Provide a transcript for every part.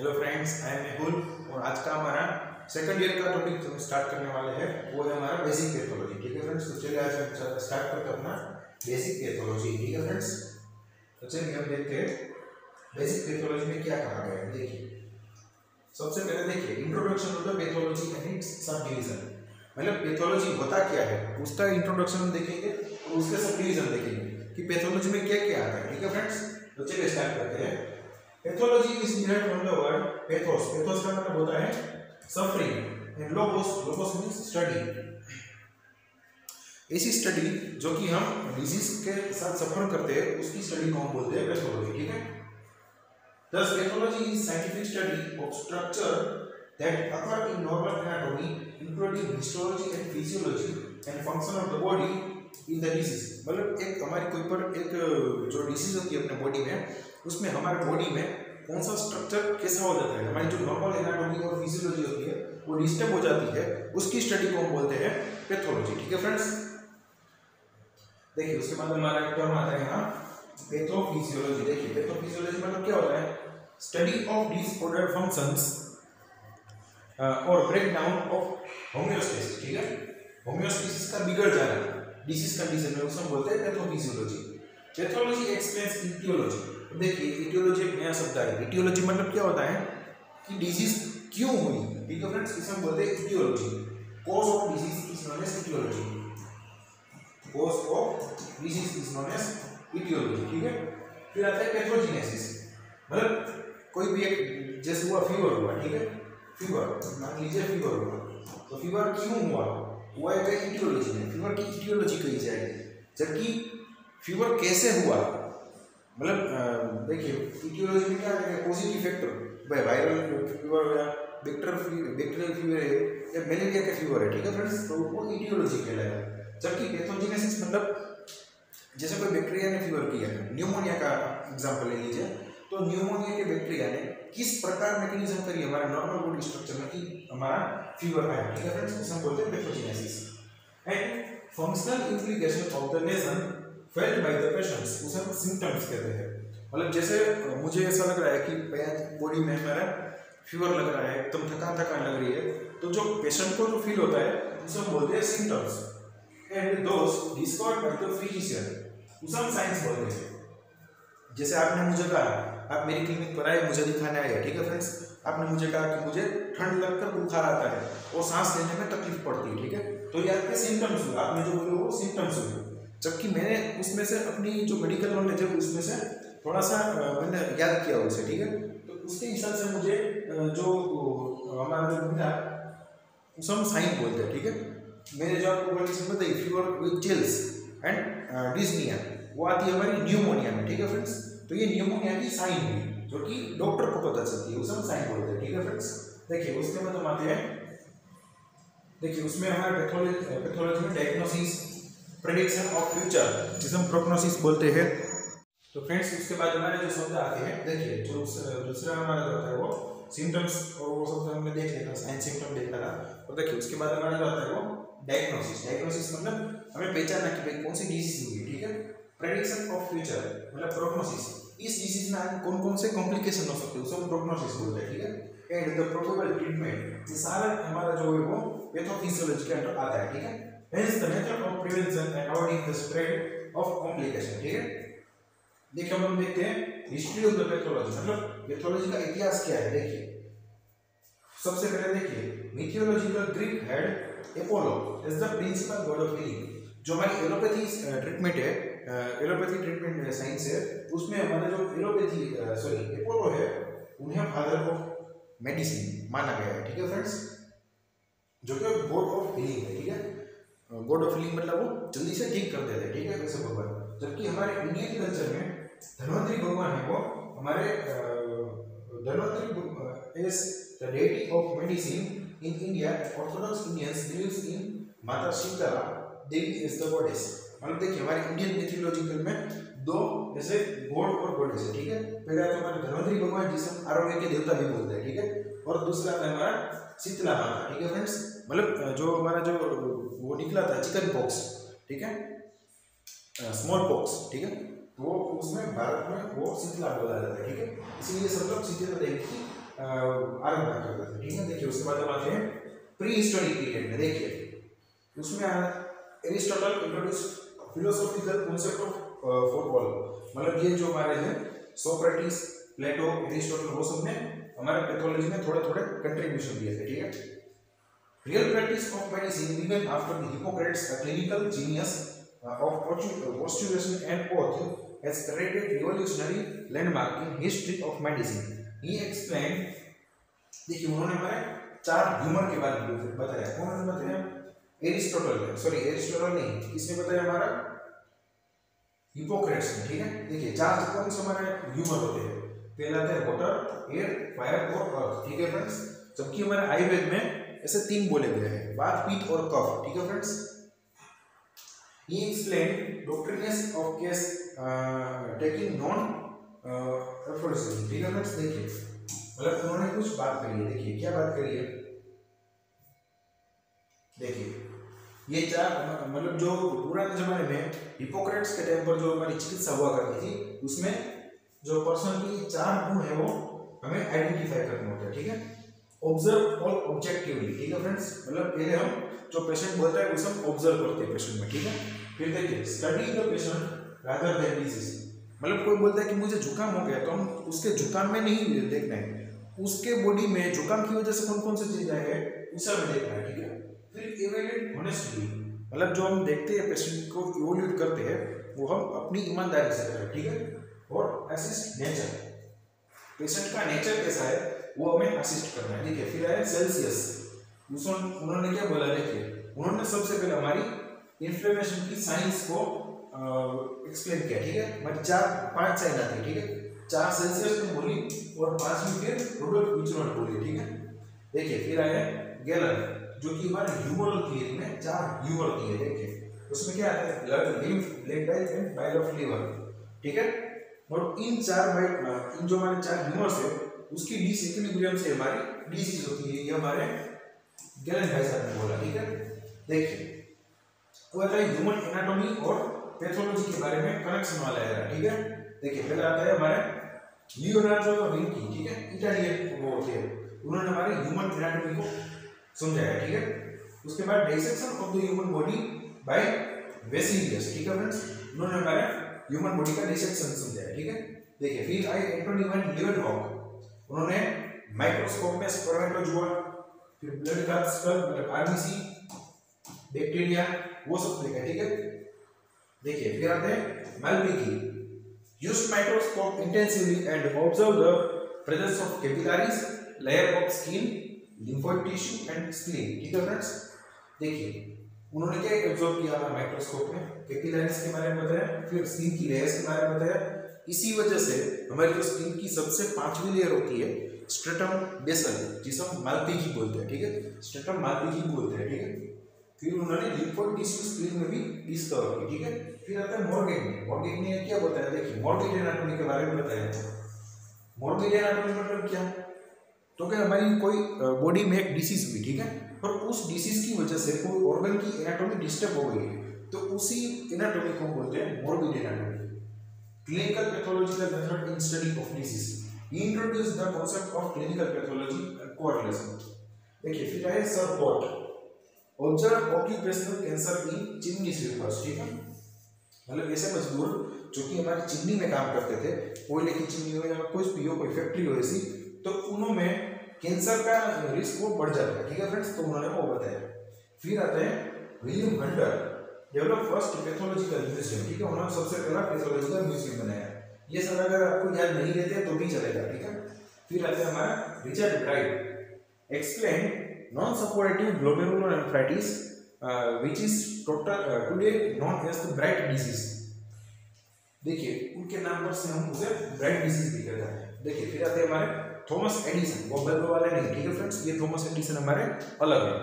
Hello friends, I am Mehul और आज का हमारा सेकंड ईयर का टॉपिक जो स्टार्ट करने वाले हैं वो है हमारा बेसिक पैथोलॉजी। ठीक है फ्रेंड्स, तो चलिए आज हम स्टार्ट करते हैं अपना बेसिक पैथोलॉजी। ठीक है फ्रेंड्स, तो चलिए हम देखते हैं बेसिक पैथोलॉजी में क्या कहा गया है। देखिए सबसे पहले देखिए introduction to the pathology and its subdivision, मतलब पैथोलॉजी होता क्या है उसका इंट्रोडक्शन हम देखेंगे और उसके सब डिवीजन देखेंगे कि पैथोलॉजी में क्या क्या आता है। ठीक है फ्रेंड्स, तो चलिए स्टार्ट करते हैं। Pathology is derived from the word pathos. Pathos का मतलब होता है suffering and logos, logos means study. ऐसी स्टडी जो कि हम डिजीज के साथ सफर करते हैं उसकी स्टडी को हम बोलते हैं पैथोलॉजी। ठीक है, thus pathology is scientific study of structure that occur in normal anatomy including histology and physiology and function of the body in the disease। मतलब एक हमारी कोई पर एक जो डिसीज होती है अपने बॉडी में, उसमें हमारे बॉडी में कौन सा स्ट्रक्चर कैसा हो जाता है, हमारी जो नॉर्मल एनाटॉमी और फिजियोलॉजी होती है वो डिस्टर्ब हो जाती है, उसकी स्टडी को हम बोलते हैं पैथोलॉजी। ठीक है फ्रेंड्स, देखिए उसके बाद हमारा एक टर्म आता है यहाँ पैथोफिजियोलॉजी। देखिए पैथोफिजियोलॉजी मतलब क्या होता है, स्टडी ऑफ डिसऑर्डर फंक्शंस और ब्रेकडाउन ऑफ होम्योस्टेसिस। ठीक है, होम्योस्टेसिस का बिगड़ जाना डिसीज कंडीशन में उसको बोलते हैं पैथोफिजियोलॉजी। Pathology explains aetiology. देखिए इटियोलॉजी एक नया शब्द है। इटियोलॉजी मतलब क्या होता है कि डिजीज क्यों हुई। ठीक है फ्रेंड्स, इसे हम बोलते हैं aetiology. Cause of disease is known as aetiology. Cause of disease is known as aetiology. ठीक है, फिर आता है पैथोजेनेसिस, मतलब कोई भी एक जैसे हुआ फीवर हुआ। ठीक है, फीवर मान लीजिए फीवर हुआ, तो फीवर क्यों हुआ है इटियोलॉजी में, फीवर की इटियोलॉजी कही जाएगी। जबकि फीवर कैसे हुआ, मतलब देखिए इटियोलॉजी में क्या है, पॉजिटिव फैक्टर, भाई वायरल फीवर हो या बैक्टीरियल फीवर है या मलेरिया का फीवर है। ठीक है फ्रेंड्स, तो वो इटियोलॉजी कहलाएगा। जबकि पैथोजेनेसिस मतलब जैसे कोई बैक्टीरिया ने फीवर किया है, न्यूमोनिया का एग्जांपल ले लीजिए, तो न्यूमोनिया के बैक्टीरिया ने किस प्रकार मैकेनिज्म करी हमारे नॉर्मल बॉडी स्ट्रक्चर में कि हमारा फीवर आया। ठीक है फ्रेंड्स, इसे हम बोलते हैं pathogenesis. And functional implication of the lesion felt by the patients, उसे हम सिम्टम्स कहते हैं। मतलब जैसे मुझे ऐसा लग रहा है कि बॉडी में हमारा फीवर लग रहा है, एकदम थकान थकान लग रही है, तो जो पेशेंट को जो फील होता है उसे हम बोलते हैं symptoms. And those discovered by the physician, उसे हम साइंस बोलते हैं। जैसे आपने मुझे कहा आप मेरी क्लिनिक पर आए, मुझे दिखाने आए। ठीक है फ्रेंड्स, आपने मुझे कहा कि मुझे ठंड लगकर बुखार आता है और सांस लेने में तकलीफ पड़ती है। ठीक है, तो ये आपके सिम्टम्स हुए, आपने जो बोले वो सिम्टम्स हुए। जबकि मैंने उसमें से अपनी जो मेडिकल नॉलेज है उसमें से थोड़ा सा मैंने याद किया उसे। ठीक है, तो उसके हिसाब से मुझे जो हमारा जो मिला उसे हम साइन बोलते हैं। ठीक है, मैंने जो आपको कंडीशन बताई fever with chills and dyspnoea, वो आती है हमारी न्यूमोनिया में। ठीक है फ्रेंड्स, तो ये न्यूमोनिया की साइन हुई जो कि डॉक्टर को पता चलती है, उसे हम साइन बोलते हैं। ठीक है फ्रेंड्स, देखिए उसके बाद हम आते हैं, देखिए उसमें हमारे पैथोलॉजी में डायग्नोसिस, प्रेडिक्शन ऑफ फ्यूचर, जिसे हम प्रोग्नोसिस बोलते हैं। तो फ्रेंड्स उसके बाद हमारे जो शब्द आते हैं, देखिए जो दूसरा हमारा जो होता है वो सिम्टम्स, और वो सब हमने देख लिया था, साइन सिम्टम देखा था। और देखिए उसके बाद हमारा जो आता है वो डायग्नोसिस। डायग्नोसिस मतलब हमें पहचानना कि भाई कौन सी डिजीज हुई। ठीक है, प्रेडिक्शन ऑफ फ्यूचर मतलब प्रोग्नोसिस, इस डिजीज में कौन कौन से कॉम्प्लिकेशन हो सकते हैं उसे हम प्रोग्नोसिस बोलते हैं। ठीक है, एंड द प्रोबेबल ट्रीटमेंट, ये सारा हमारा जो है वो पैथोफिजियोलॉजी के अंडर आता है। ठीक है, hence the method of prevention and avoiding the spread of complication। ठीक है, देखिए हम देखते हैं हिस्ट्री ऑफ द पैथोलॉजी, मतलब पैथोलॉजी का इतिहास क्या है। देखिए सबसे पहले देखिए mythological Greek head Apollo is the principal god of healing. जो हमारी एलोपैथी ट्रीटमेंट है, एलोपैथी ट्रीटमेंट साइंस है, उसमें हमारा जो अपोलो है उन्हें फादर ऑफ मेडिसिन माना गया है। ठीक है फ्रेंड्स, जो कि गॉड ऑफ हीलिंग है। ठीक है, गॉड ऑफ हीलिंग मतलब वो जल्दी से ठीक कर देते हैं। ठीक है, वैसे भगवान। जबकि हमारे इंडियन कल्चर में धन्वंतरी भगवान है, वो हमारे Dhanvantari is the deity of medicine in India. Orthodox Indians believes in माता शीतला देवी इज द गॉडेस। मतलब देखिए हमारे इंडियन मिथोलॉजिकल में दो जैसे गॉड और गॉडेस है। ठीक है, पहला तो हमारे धन्वंतरी भगवान जिसे हम आरोग्य के देवता भी बोलते हैं। ठीक है, और दूसरा है हमारा शीतला माता। ठीक है फ्रेंड्स, मतलब जो हमारा जो वो निकला था चिकन पॉक्स, ठीक है, स्मॉल पॉक्स। ठीक है, वो उसमें भारत में वो शीतला बोला जाता है। ठीक है, इसीलिए सब लोग शीतला देवी की आरंभ करते थे, ठीक है। देखिए उसके बाद हम आते हैं प्री हिस्टोरिक पीरियड में। देखिए उसमें Aristotle introduce philosophical concept of football, मतलब ये जो हमारे हैं सोक्रेटिस, प्लेटो, एरिस्टोटल, वो सब ने हमारे पैथोलॉजी में थोड़े थोड़े कंट्रीब्यूशन दिए थे, ठीक है। Real practice of medicine began after the Hippocrates, a clinical genius of postulation and oath, has created revolutionary landmark in history of medicine. He explained, देखिए उन्होंने हमारे 4 ह्यूमर के बारे में बताया। कौन ने बताया? एरिस्टोटल ने, सॉरी एरिस्टोटल नहीं, किसने बताया? हमारा हिपोक्रेट्स ने, ठीक है। देखिए 4 कौन से हमारे ह्यूमर होते हैं? पहला आता है वाटर, एयर, फायर और अर्थ, ठीक है फ्रेंड्स। जबकि हमारे आयुर्वेद में ऐसे 3 बोले गए हैं, वात, पित्त और कफ, ठीक है friends. He explained doctrines of case taking non aphorism, ठीक है फ्रेंड्स। देखिए मतलब उन्होंने कुछ बात करी है, देखिए क्या बात करी है। देखिए ये 4 मतलब जो पुराने जमाने में हिपोक्रेट्स के टाइम पर जो हमारी चिकित्सा हुआ करती थी, उसमें जो पर्सन की 4 गुण है वो हमें आइडेंटिफाई करने होते हैं, ठीक है। ऑब्जर्व ऑल ऑब्जेक्टिवली, ठीक है फ्रेंड्स। मतलब पहले हम जो पेशेंट बोलता है उसे हम ऑब्जर्व करते हैं पेशेंट में, ठीक है। फिर देखिए study the patient rather than disease, मतलब कोई बोलता है कि मुझे जुकाम हो गया, तो हम उसके जुकाम में नहीं देखना है, उसके बॉडी में जुकाम की वजह से कौन कौन सी चीजें है उसे हमें देखना है, ठीक है। फिर इवैल्यूएट ऑनेस्टली, मतलब जो हम देखते हैं पेशेंट को इवैल्यूएट करते हैं वो हम अपनी ईमानदारी से करें, ठीक है। और असिस्ट नेचर, पेशेंट का नेचर कैसा है वो हमें असिस्ट करना है, ठीक है। फिर आया सेल्सियस, उन्होंने क्या बोला? देखिए उन्होंने सबसे पहले हमारी इन्फ्लेमेशन की साइंस को एक्सप्लेन किया, ठीक है। मतलब 4-5 साइन आती है, ठीक है। 4 सेल्सियस ने बोली और 5वीं फिर रूडोल्फ विचुनट बोली, ठीक है। देखिए फिर आया गैलन, जो कि हमारे ह्यूमरल थियरी में 4 ह्यूमर दिए, देखिए उसमें क्या आता है? Blood, lymph, blood bile and bile of liver, ठीक है। और इन जो हमारे 4 ह्यूमर्स है उसकी डिसइक्विलिब्रियम से हमारी डिजीज होती है, ये हमारे गैलन भाई साहब ने बोला, ठीक है। देखिए वो आता है ह्यूमन एनाटॉमी और पैथोलॉजी के बारे में कनेक्शन वाला है, ठीक है। देखिए पहले आता है हमारे लियोनार्डो दा विंची, ठीक है, इटालियन वो होते हैं, उन्होंने हमारे ह्यूमन एनाटॉमी को समझाया, ठीक है। उसके बाद dissection of the human body by Vesalius, ठीक है फ्रेंड्स, उन्होंने हमारे ह्यूमन बॉडी का डिसेक्शन समझाया, ठीक है। देखिए फिर आई एंटोनी वैन लीeuwenhoek, उन्होंने माइक्रोस्कोप में स्पर्मेटोजोआ, फिर ब्लड का स्पेल मतलब आरबीसी, बैक्टीरिया, वो सब देखा, ठीक है। देखिए फिर आते हैं Malpighi, used microscope intensively and observe the presence of capillaries, layer of skin, lymphoid tissue and spleen, ठीक है फ्रेंड्स। देखिए उन्होंने क्या ऑब्जर्व किया हमारे माइक्रोस्कोप में? कैपिलरीज के बारे में बताया, फिर स्किन की लेयर्स के बारे में बताया। इसी वजह से हमारी जो स्किन की सबसे 5वीं लेयर होती है स्ट्रेटम बेसल, जिसे हम माल्पिकी बोलते हैं, ठीक है, स्ट्रेटम माल्पिकी बोलते हैं, ठीक है। फिर उन्होंने लिम्फोइड टिश्यू स्प्लीन में भी डिस्कवर की, ठीक है। फिर आता है मॉर्गेट ने क्या बताया? देखिए मॉर्गेट एनाटॉमी के बारे में बताया। मॉर्गेट एनाटॉमी मतलब क्या? तो क्या हमारी कोई बॉडी में एक डिसीज हुई, ठीक है, और उस डिसीज की वजह से कोई ऑर्गन की एनाटॉमी डिस्टर्ब हो गई, तो उसी एनाटॉमी को बोलते हैं morbid anatomy. Clinical pathological method in study of disease, he introduced the concept of clinical pathology and correlation. देखिए फिर आए sir pot, observe occupational cancer in chimney sweepers, ठीक है, मतलब ऐसे मजदूर जो कि हमारी चिमनी में काम करते थे, कोयले की चिमनी हो या कुछ भी हो, कोई फैक्ट्री हो ऐसी, तो उनमें कैंसर का रिस्क वो बढ़ जाता है, ठीक है फ्रेंड्स, तो उन्होंने वो बताया। फिर आते हैं William Hunter, develop first pathological museum, ठीक है, उन्होंने सबसे पहला पैथोलॉजिकल म्यूजियम बनाया। ये सब अगर आपको याद नहीं रहते तो भी चलेगा, ठीक है। फिर आते हैं हमारा Richard Bright, explain non suppurative glomerulonephritis which is today known as the Bright disease. देखिए उनके नाम पर से हम उसे ब्राइट डिजीज भी कहते हैं। देखिए फिर आते हैं हमारे थॉमस एडिसन, वो बल्ब वाले नहीं, ठीक है फ्रेंड्स, ये थॉमस एडिसन हमारे अलग है।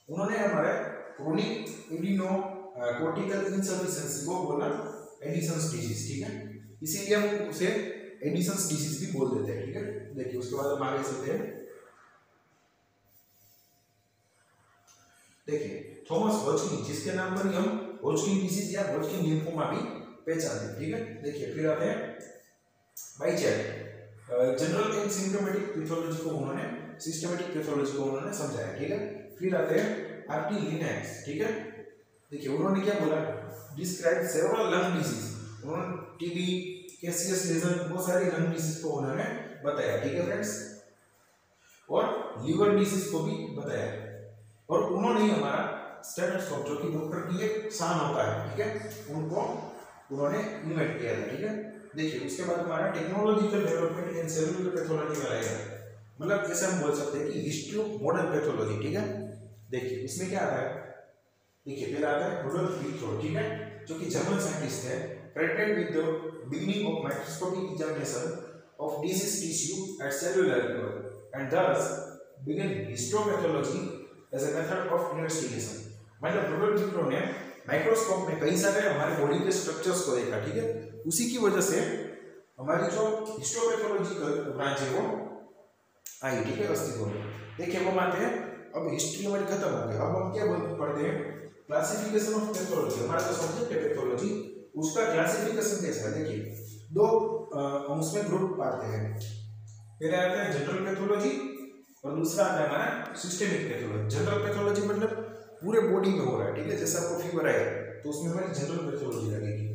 उन्होंने हमारे क्रोनिक एडिनो कोर्टिकल इनसफिशिएंसी को बोला एडिसन्स डिजीज, ठीक है, इसीलिए हम उसे एडिसन्स डिजीज भी बोल देते हैं, ठीक है। देखिए उसके बाद हम आगे चलते हैं। देखिए थॉमस हॉजकिन, जिसके नाम पर हम हॉजकिन डिजीज या हॉजकिन लिम्फोमा भी पहचानते हैं, ठीक है। देखिए फिर आते हैं बाइचेट, जनरल एंड सिम्टोमेटिक पैथोलॉजी को उन्होंने सिस्टमेटिक पैथोलॉजी को उन्होंने समझाया, ठीक है। फिर आते हैं आरटी लिनेक्स, ठीक है। देखिए उन्होंने क्या बोला, डिस्क्राइब सेवरल लंग डिजीज, उन्होंने टीबी, कैसियस लेजर, बहुत सारी लंग डिजीज को उन्होंने बताया, ठीक है फ्रेंड्स, और लीवर डिजीज को भी बताया। और उन्होंने हमारा स्टेथोस्कोप जो कि डॉक्टर की एक शान होता है, ठीक है, उनको उन्होंने इन्वेंट किया था, ठीक है। देखिए उसके बाद हमारा technological development in cellular pathology में आएगा, मतलब जैसे हम बोल सकते हैं कि हिस्ट्री ऑफ मॉडर्न पैथोलॉजी, ठीक है। देखिए इसमें क्या आता है, देखिए पहला आता है रुडोल्फ वीट्रो, ठीक है, जो कि जर्मन साइंटिस्ट है, credited with the beginning of microscopic examination of disease tissue at cellular level and thus began histopathology as a method of investigation। मतलब रुडोल्फ वीट्रो ने माइक्रोस्कोप में कई सारे हमारे बॉडी के स्ट्रक्चर्स को देखा, ठीक है, उसी की वजह से हमारी जो हिस्टोपैथोलॉजिकल ब्रांच है वो आई, ठीक है, अस्तित्व में। देखिए वो मानते हैं अब हिस्ट्री हमारी खत्म हो गई, अब हम क्या पढ़ते हैं, क्लासिफिकेशन ऑफ पैथोलॉजी। हमारा जो सब्जेक्ट है पैथोलॉजी, उसका क्लासिफिकेशन कैसा है, देखिए दो हम उसमें ग्रुप पाते हैं, पहले आता है जनरल पैथोलॉजी और दूसरा आता है हमारा सिस्टेमिक पैथोलॉजी। जनरल पैथोलॉजी मतलब पूरे बॉडी में हो रहा है, ठीक है, जैसे आपको फीवर आया तो उसमें हमारी जनरल पैथोलॉजी लगेगी।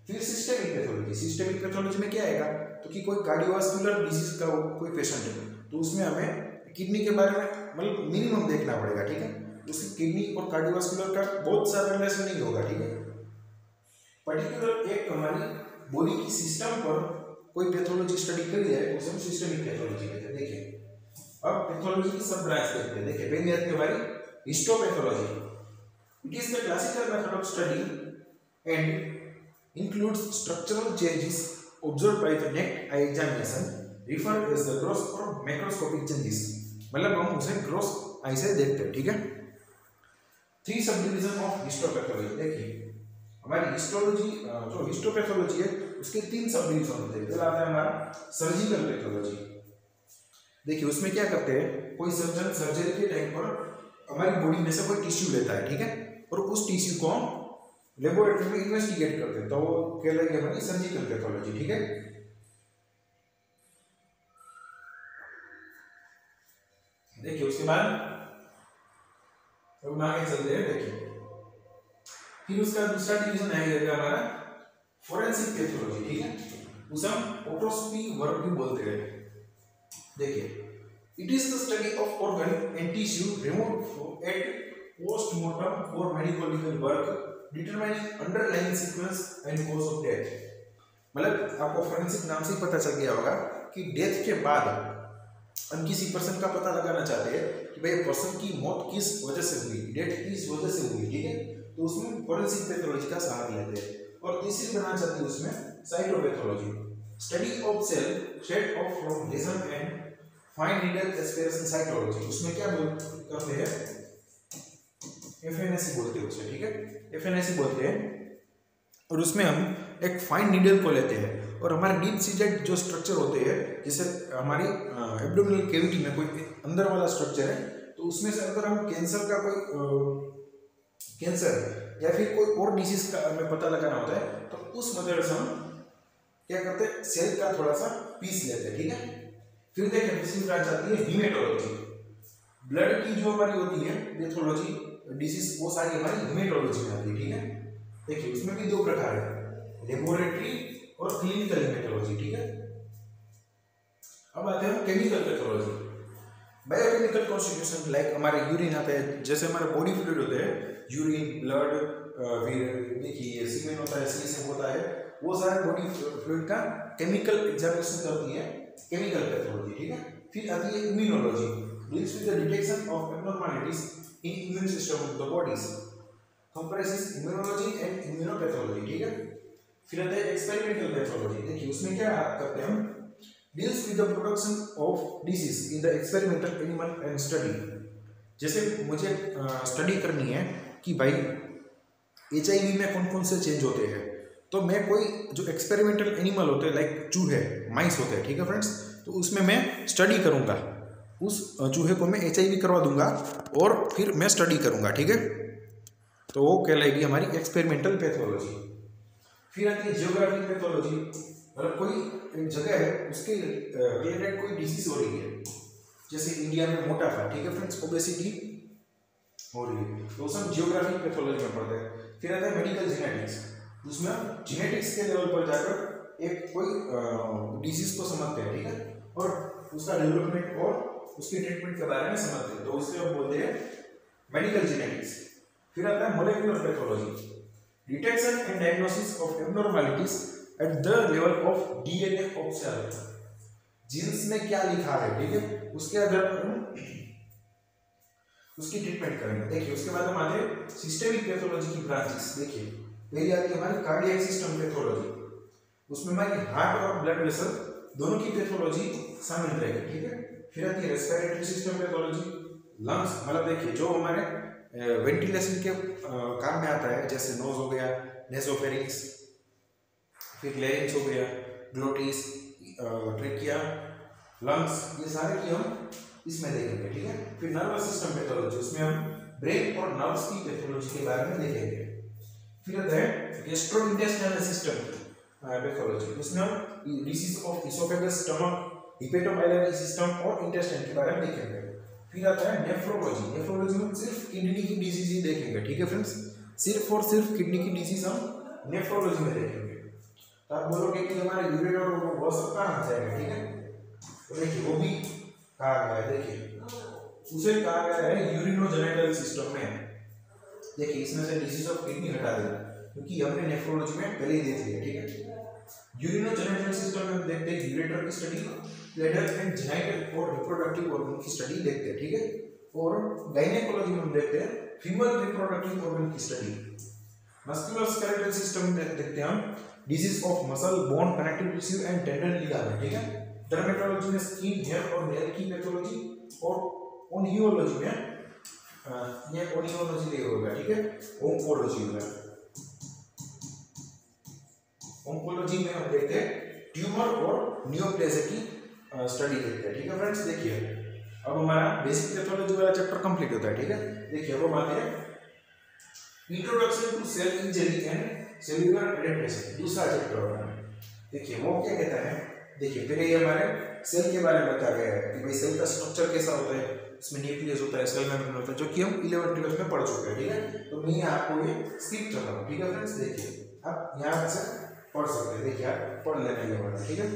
फिर सिस्टेमिक पैथोलॉजी, सिस्टेमिक पैथोलॉजी में क्या आएगा, तो कि कोई कार्डियोवास्कुलर डिजीज का कोई पेशेंट है तो उसमें हमें किडनी के बारे में मतलब मिनिमम देखना पड़ेगा, ठीक है, उसकी किडनी और कार्डियोवास्कुलर का बहुत सारा रिलेशन नहीं होगा, ठीक है। पर्टिकुलर एक हमारी बॉडी की सिस्टम पर कोई पैथोलॉजी स्टडी करी है उसे हम सिस्टेमिक पैथोलॉजी कहते हैं। देखिए अब पैथोलॉजी की सब ब्रांच देखते हैं। देखिए पहली आती है हमारी histopathology, it is the classical method of study and includes structural changes observed by the naked eye examination referred as the gross और मैक्रोस्कोपिक चेंजेस, मतलब हम उसे ग्रॉस आई से देखते हैं, ठीक है। Three sub division of histopathology, देखिए हमारी हिस्टोलॉजी जो हिस्टोपैथोलॉजी है उसके तीन सब डिवीजन होते हैं। पहला आता है हमारा सर्जिकल पैथोलॉजी। देखिए उसमें क्या करते हैं, कोई सर्जन सर्जरी के टाइम पर हमारी बॉडी में से कोई टिश्यू लेता है, ठीक है, और उस टिश्यू को लेबोरेटरी में इन्वेस्टिगेट करते हैं, तो वो कहलाएगी हमारी सर्जिकल पैथोलॉजी, ठीक है। देखिए उसके बाद अब आगे चलते हैं। देखिए फिर उसका दूसरा डिवीजन आएगा हमारा फोरेंसिक पैथोलॉजी, ठीक है, उसे हम ऑटोस्कोपी वर्क भी बोलते हैं। देखिए it is the study of organ and tissue removed at postmortem for medical work determining underlying sequence and cause of death. मतलब आपको फोरेंसिक नाम से ही पता चल गया होगा कि डेथ के बाद हम किसी पर्सन का पता लगाना चाहते हैं कि भाई पर्सन की मौत किस वजह से हुई, डेथ किस वजह से हुई, ठीक है, तो उसमें फोरेंसिक पैथोलॉजी का सहारा लेते हैं। और तीसरी बनाना चाहते हैं उसमें cytopathology, study of cell shed off from lesion and fine needle aspiration cytology. उसमें क्या करते हैं, एफएनएसी बोलते हैं उसे, ठीक है, एफएनएसी बोलते हैं, और उसमें हम एक फाइन नीडल को लेते हैं और हमारे डीप सीटेड जो स्ट्रक्चर होते हैं, जैसे हमारी एब्डोमिनल कैविटी में कोई अंदर वाला स्ट्रक्चर है, तो उसमें से अगर हम कैंसर का कोई कैंसर या फिर कोई और डिजीज का हमें पता लगाना होता है तो उस मेथड से हम क्या करते हैं, सेल का थोड़ा सा पीस लेते हैं, ठीक है। फिर देखिए दूसरी ब्रांच आती है हीमेटोलॉजी। ब्लड की जो हमारी होती है पैथोलॉजी डिजीज वो सारी हमारी हीमेटोलॉजी में आती है, ठीक है। देखिए उसमें भी दो प्रकार है, लेबोरेटरी और क्लिनिकल हीमेटोलॉजी, ठीक है। अब आते हैं chemical pathology. Biochemical constitution like हमारे यूरिन आता है, जैसे हमारे बॉडी फ्लूइड होते हैं, यूरिन, ब्लड, फिर देखिए सीमेन होता है, सीसम होता है, वो सारे बॉडी फ्लूइड का केमिकल एग्जामिनेशन करती है केमिकल पैथोलॉजी, ठीक है। फिर आती है immunology, deals with the detection of abnormalities in immune system of the bodies, compresses immunology and इम्यूनोपैथोलॉजी, ठीक है। फिर आता है एक्सपेरिमेंटल पैथोलॉजी। देखिए उसमें क्या करते हैं हम, deals with the production of disease in the experimental animal and study. जैसे मुझे स्टडी करनी है कि भाई HIV में कौन कौन से चेंज होते हैं, तो मैं कोई जो एक्सपेरिमेंटल एनिमल होते हैं लाइक चूहे, माइस होते हैं, ठीक है फ्रेंड्स, तो उसमें मैं स्टडी करूँगा, उस चूहे को मैं HIV करवा दूंगा और फिर मैं स्टडी करूँगा, ठीक है, तो वो कहलाएगी हमारी एक्सपेरिमेंटल पैथोलॉजी। फिर आती है जियोग्राफिक पैथोलॉजी। मतलब कोई एक जगह है उसके रिलेटेड कोई डिजीज हो रही है, जैसे इंडिया में मोटापा, ठीक है फ्रेंड्स, ओबेसिटी हो रही है, तो सब जियोग्राफी पैथोलॉजी में पढ़ते हैं। फिर आता है मेडिकल जेनेटिक्स, उसमें हम जेनेटिक्स के लेवल पर जाकर एक कोई डिजीज को समझते हैं, ठीक है, और उसका डेवलपमेंट और उसकी ट्रीटमेंट के बारे में समझते हैं, तो उससे हम बोलते हैं मेडिकल जेनेटिक्स। फिर आता है molecular pathology, detection and diagnosis of abnormalities at the level of DNA of cell, genes में क्या लिखा है, ठीक है, उसके आधार पर उसकी ट्रीटमेंट करेंगे। देखिए उसके बाद हम आते हैं सिस्टेमिक पैथोलॉजी की ब्रांचेस। देखिए पहली आती है हमारी कार्डियक सिस्टम पैथोलॉजी, उसमें हमारी हार्ट और ब्लड वेसल दोनों की पैथोलॉजी शामिल रहेगी, ठीक है। फिर आती है रेस्पिरेटरी सिस्टम पैथोलॉजी, लंग्स, मतलब देखिए जो हमारे वेंटिलेशन के काम में आता है, जैसे नोज हो गया, नेसोफेरिंक्स, फिर लेरिंक्स हो गया, ग्लोटिस, ट्रेकिया, लंग्स, ये सारे की हम इसमें देखेंगे, ठीक है। फिर नर्वस सिस्टम पैथोलॉजी, उसमें हम ब्रेन और नर्व्स की पैथोलॉजी के बारे में देखेंगे। फिर आता है गैस्ट्रोइंटेस्टाइनल सिस्टम पैथोलॉजी, उसमें हम disease of oesophagus, stomach, hepatobiliary system और इंटेस्टाइन के बारे में देखेंगे। फिर आता है नेफ्रोलॉजी, नेफ्रोलॉजी में सिर्फ किडनी की डिजीज ही देखेंगे, ठीक है फ्रेंड्स, सिर्फ और सिर्फ किडनी की डिजीज हम नेफ्रोलॉजी में देखेंगे। तो आप बोलोगे कि हमारे यूरिन और वो सब कहाँ जाएगा, ठीक है, तो देखिए वो भी कहा गया है, देखिए उसे कहा गया है यूरिनोजेनिटल सिस्टम में। देखिए इसमें से डिजीज ऑफ किडनी हटा देना, क्योंकि हमने नेफ्रोलॉजी में पहले ही देख लिया, ठीक है। यूरिनोजेनिटल सिस्टम में देखते हैं यूरेटर की स्टडी, ब्लैडर एंड जेनिटल और रिप्रोडक्टिव ऑर्गन की स्टडी देखते हैं, ठीक है। और गायनेकोलॉजी में हम देखते हैं फीमेल रिप्रोडक्टिव ऑर्गन की स्टडी। मस्कुलोस्केलेटल सिस्टम में देखते हैं हम disease of muscle, bone, connective tissue and tendon ligament, ठीक है। डर्मेटोलॉजी में स्किन, हेयर और नेल की पैथोलॉजी, और ओनियोलॉजी में ये ओनियोलॉजी ले होगा, ठीक है, ओंकोलॉजी में, ओंकोलॉजी में हम देखते हैं ट्यूमर और नियोप्लेजिया की स्टडी देखते हैं, ठीक है फ्रेंड्स। देखिए अब हमारा बेसिक पैथोलॉजी वाला चैप्टर कंप्लीट होता है, ठीक है। देखिए अब हम आते हैं introduction to cell injury and cellular adaptation, दूसरा चैप्टर होता है। देखिए वो क्या कहता है, देखिए पहले ये हमारे सेल के बारे में बताया गया है कि भाई सेल का स्ट्रक्चर कैसा होता है, इसमें न्यूक्लियस होता है, सेल मेम्ब्रेन होता है, जो कि हम 11th-12th में पढ़ चुके हैं, ठीक है। तो मैं आपको ये स्किप कर रहा हूँ, ठीक है फ्रेंड्स। देखिए आप यहाँ से पढ़ सकते हैं, देखिए आप पढ़ लेना ये वाला, ठीक है।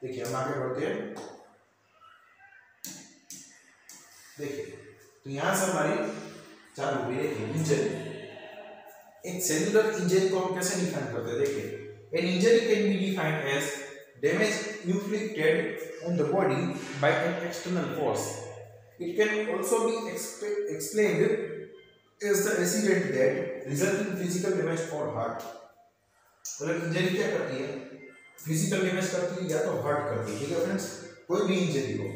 देखिए हम आगे बढ़ते हैं, देखिए तो यहाँ से हमारी चालू हुई, देखिए इंजरी। एक सेलुलर इंजरी को हम कैसे डिफाइन करते हैं, देखिए an injury can be defined as damage inflicted on the body by an external force. It can also be explained as the accident that result in physical damage or hurt. मतलब injury क्या करती है, physical damage करती है या तो hurt करती है, ठीक है फ्रेंड्स। कोई भी इंजरी हो,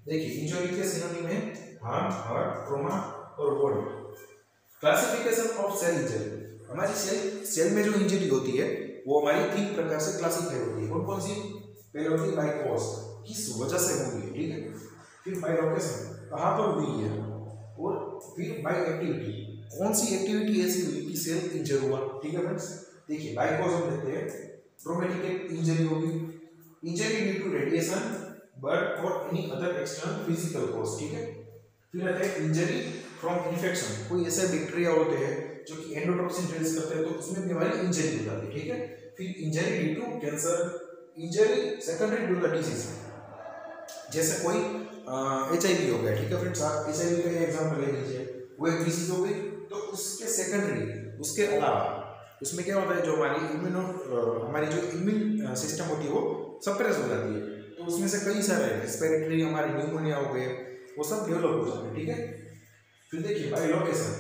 देखिए इंजरी के सिनोनिम है हार्म, हर्ट, ट्रॉमा और wound. Classification of cell injury, हमारी सेल में जो इंजरी होती है वो हमारी 3 प्रकार से क्लासिफाई होती है। कौन सी, पहले होती है बाय कॉज, किस वजह से हुई है, ठीक है। फिर बाय लोकेशन, कहाँ पर हुई है, और फिर बाय एक्टिविटी, कौन सी एक्टिविटी ऐसी हुई कि सेल इंजर हुआ, ठीक है फ्रेंड्स। देखिए बाय कॉज हम देखते हैं ट्रॉमेटिक इंजरी होगी, injury due to radiation, birth और any other external physical cause, ठीक है। फिर आता है इंजरी फ्रॉम इन्फेक्शन, कोई ऐसे बैक्टीरिया होते हैं जो कि एंडोटॉक्सिन रिलीज करते हैं, तो उसमें भी हमारी इंजरी हो जाती है, ठीक है। फिर injury due to cancer, injury secondary due to disease, जैसे कोई HIV हो गया, ठीक है फ्रेंड्स। आप HIV का एग्जांपल ले लीजिए, वो एक डिजीज हो गई, तो उसके सेकेंडरी, उसके अलावा उसमें क्या होता है, जो हमारी जो इम्यून सिस्टम होती है वो सप्रेस हो जाती है, तो उसमें से कई सारे रेस्पिरेटरी, हमारे न्यूमोनिया हो गए, वो सब डेवलप हो जाते हैं, ठीक है। फिर देखिए by location,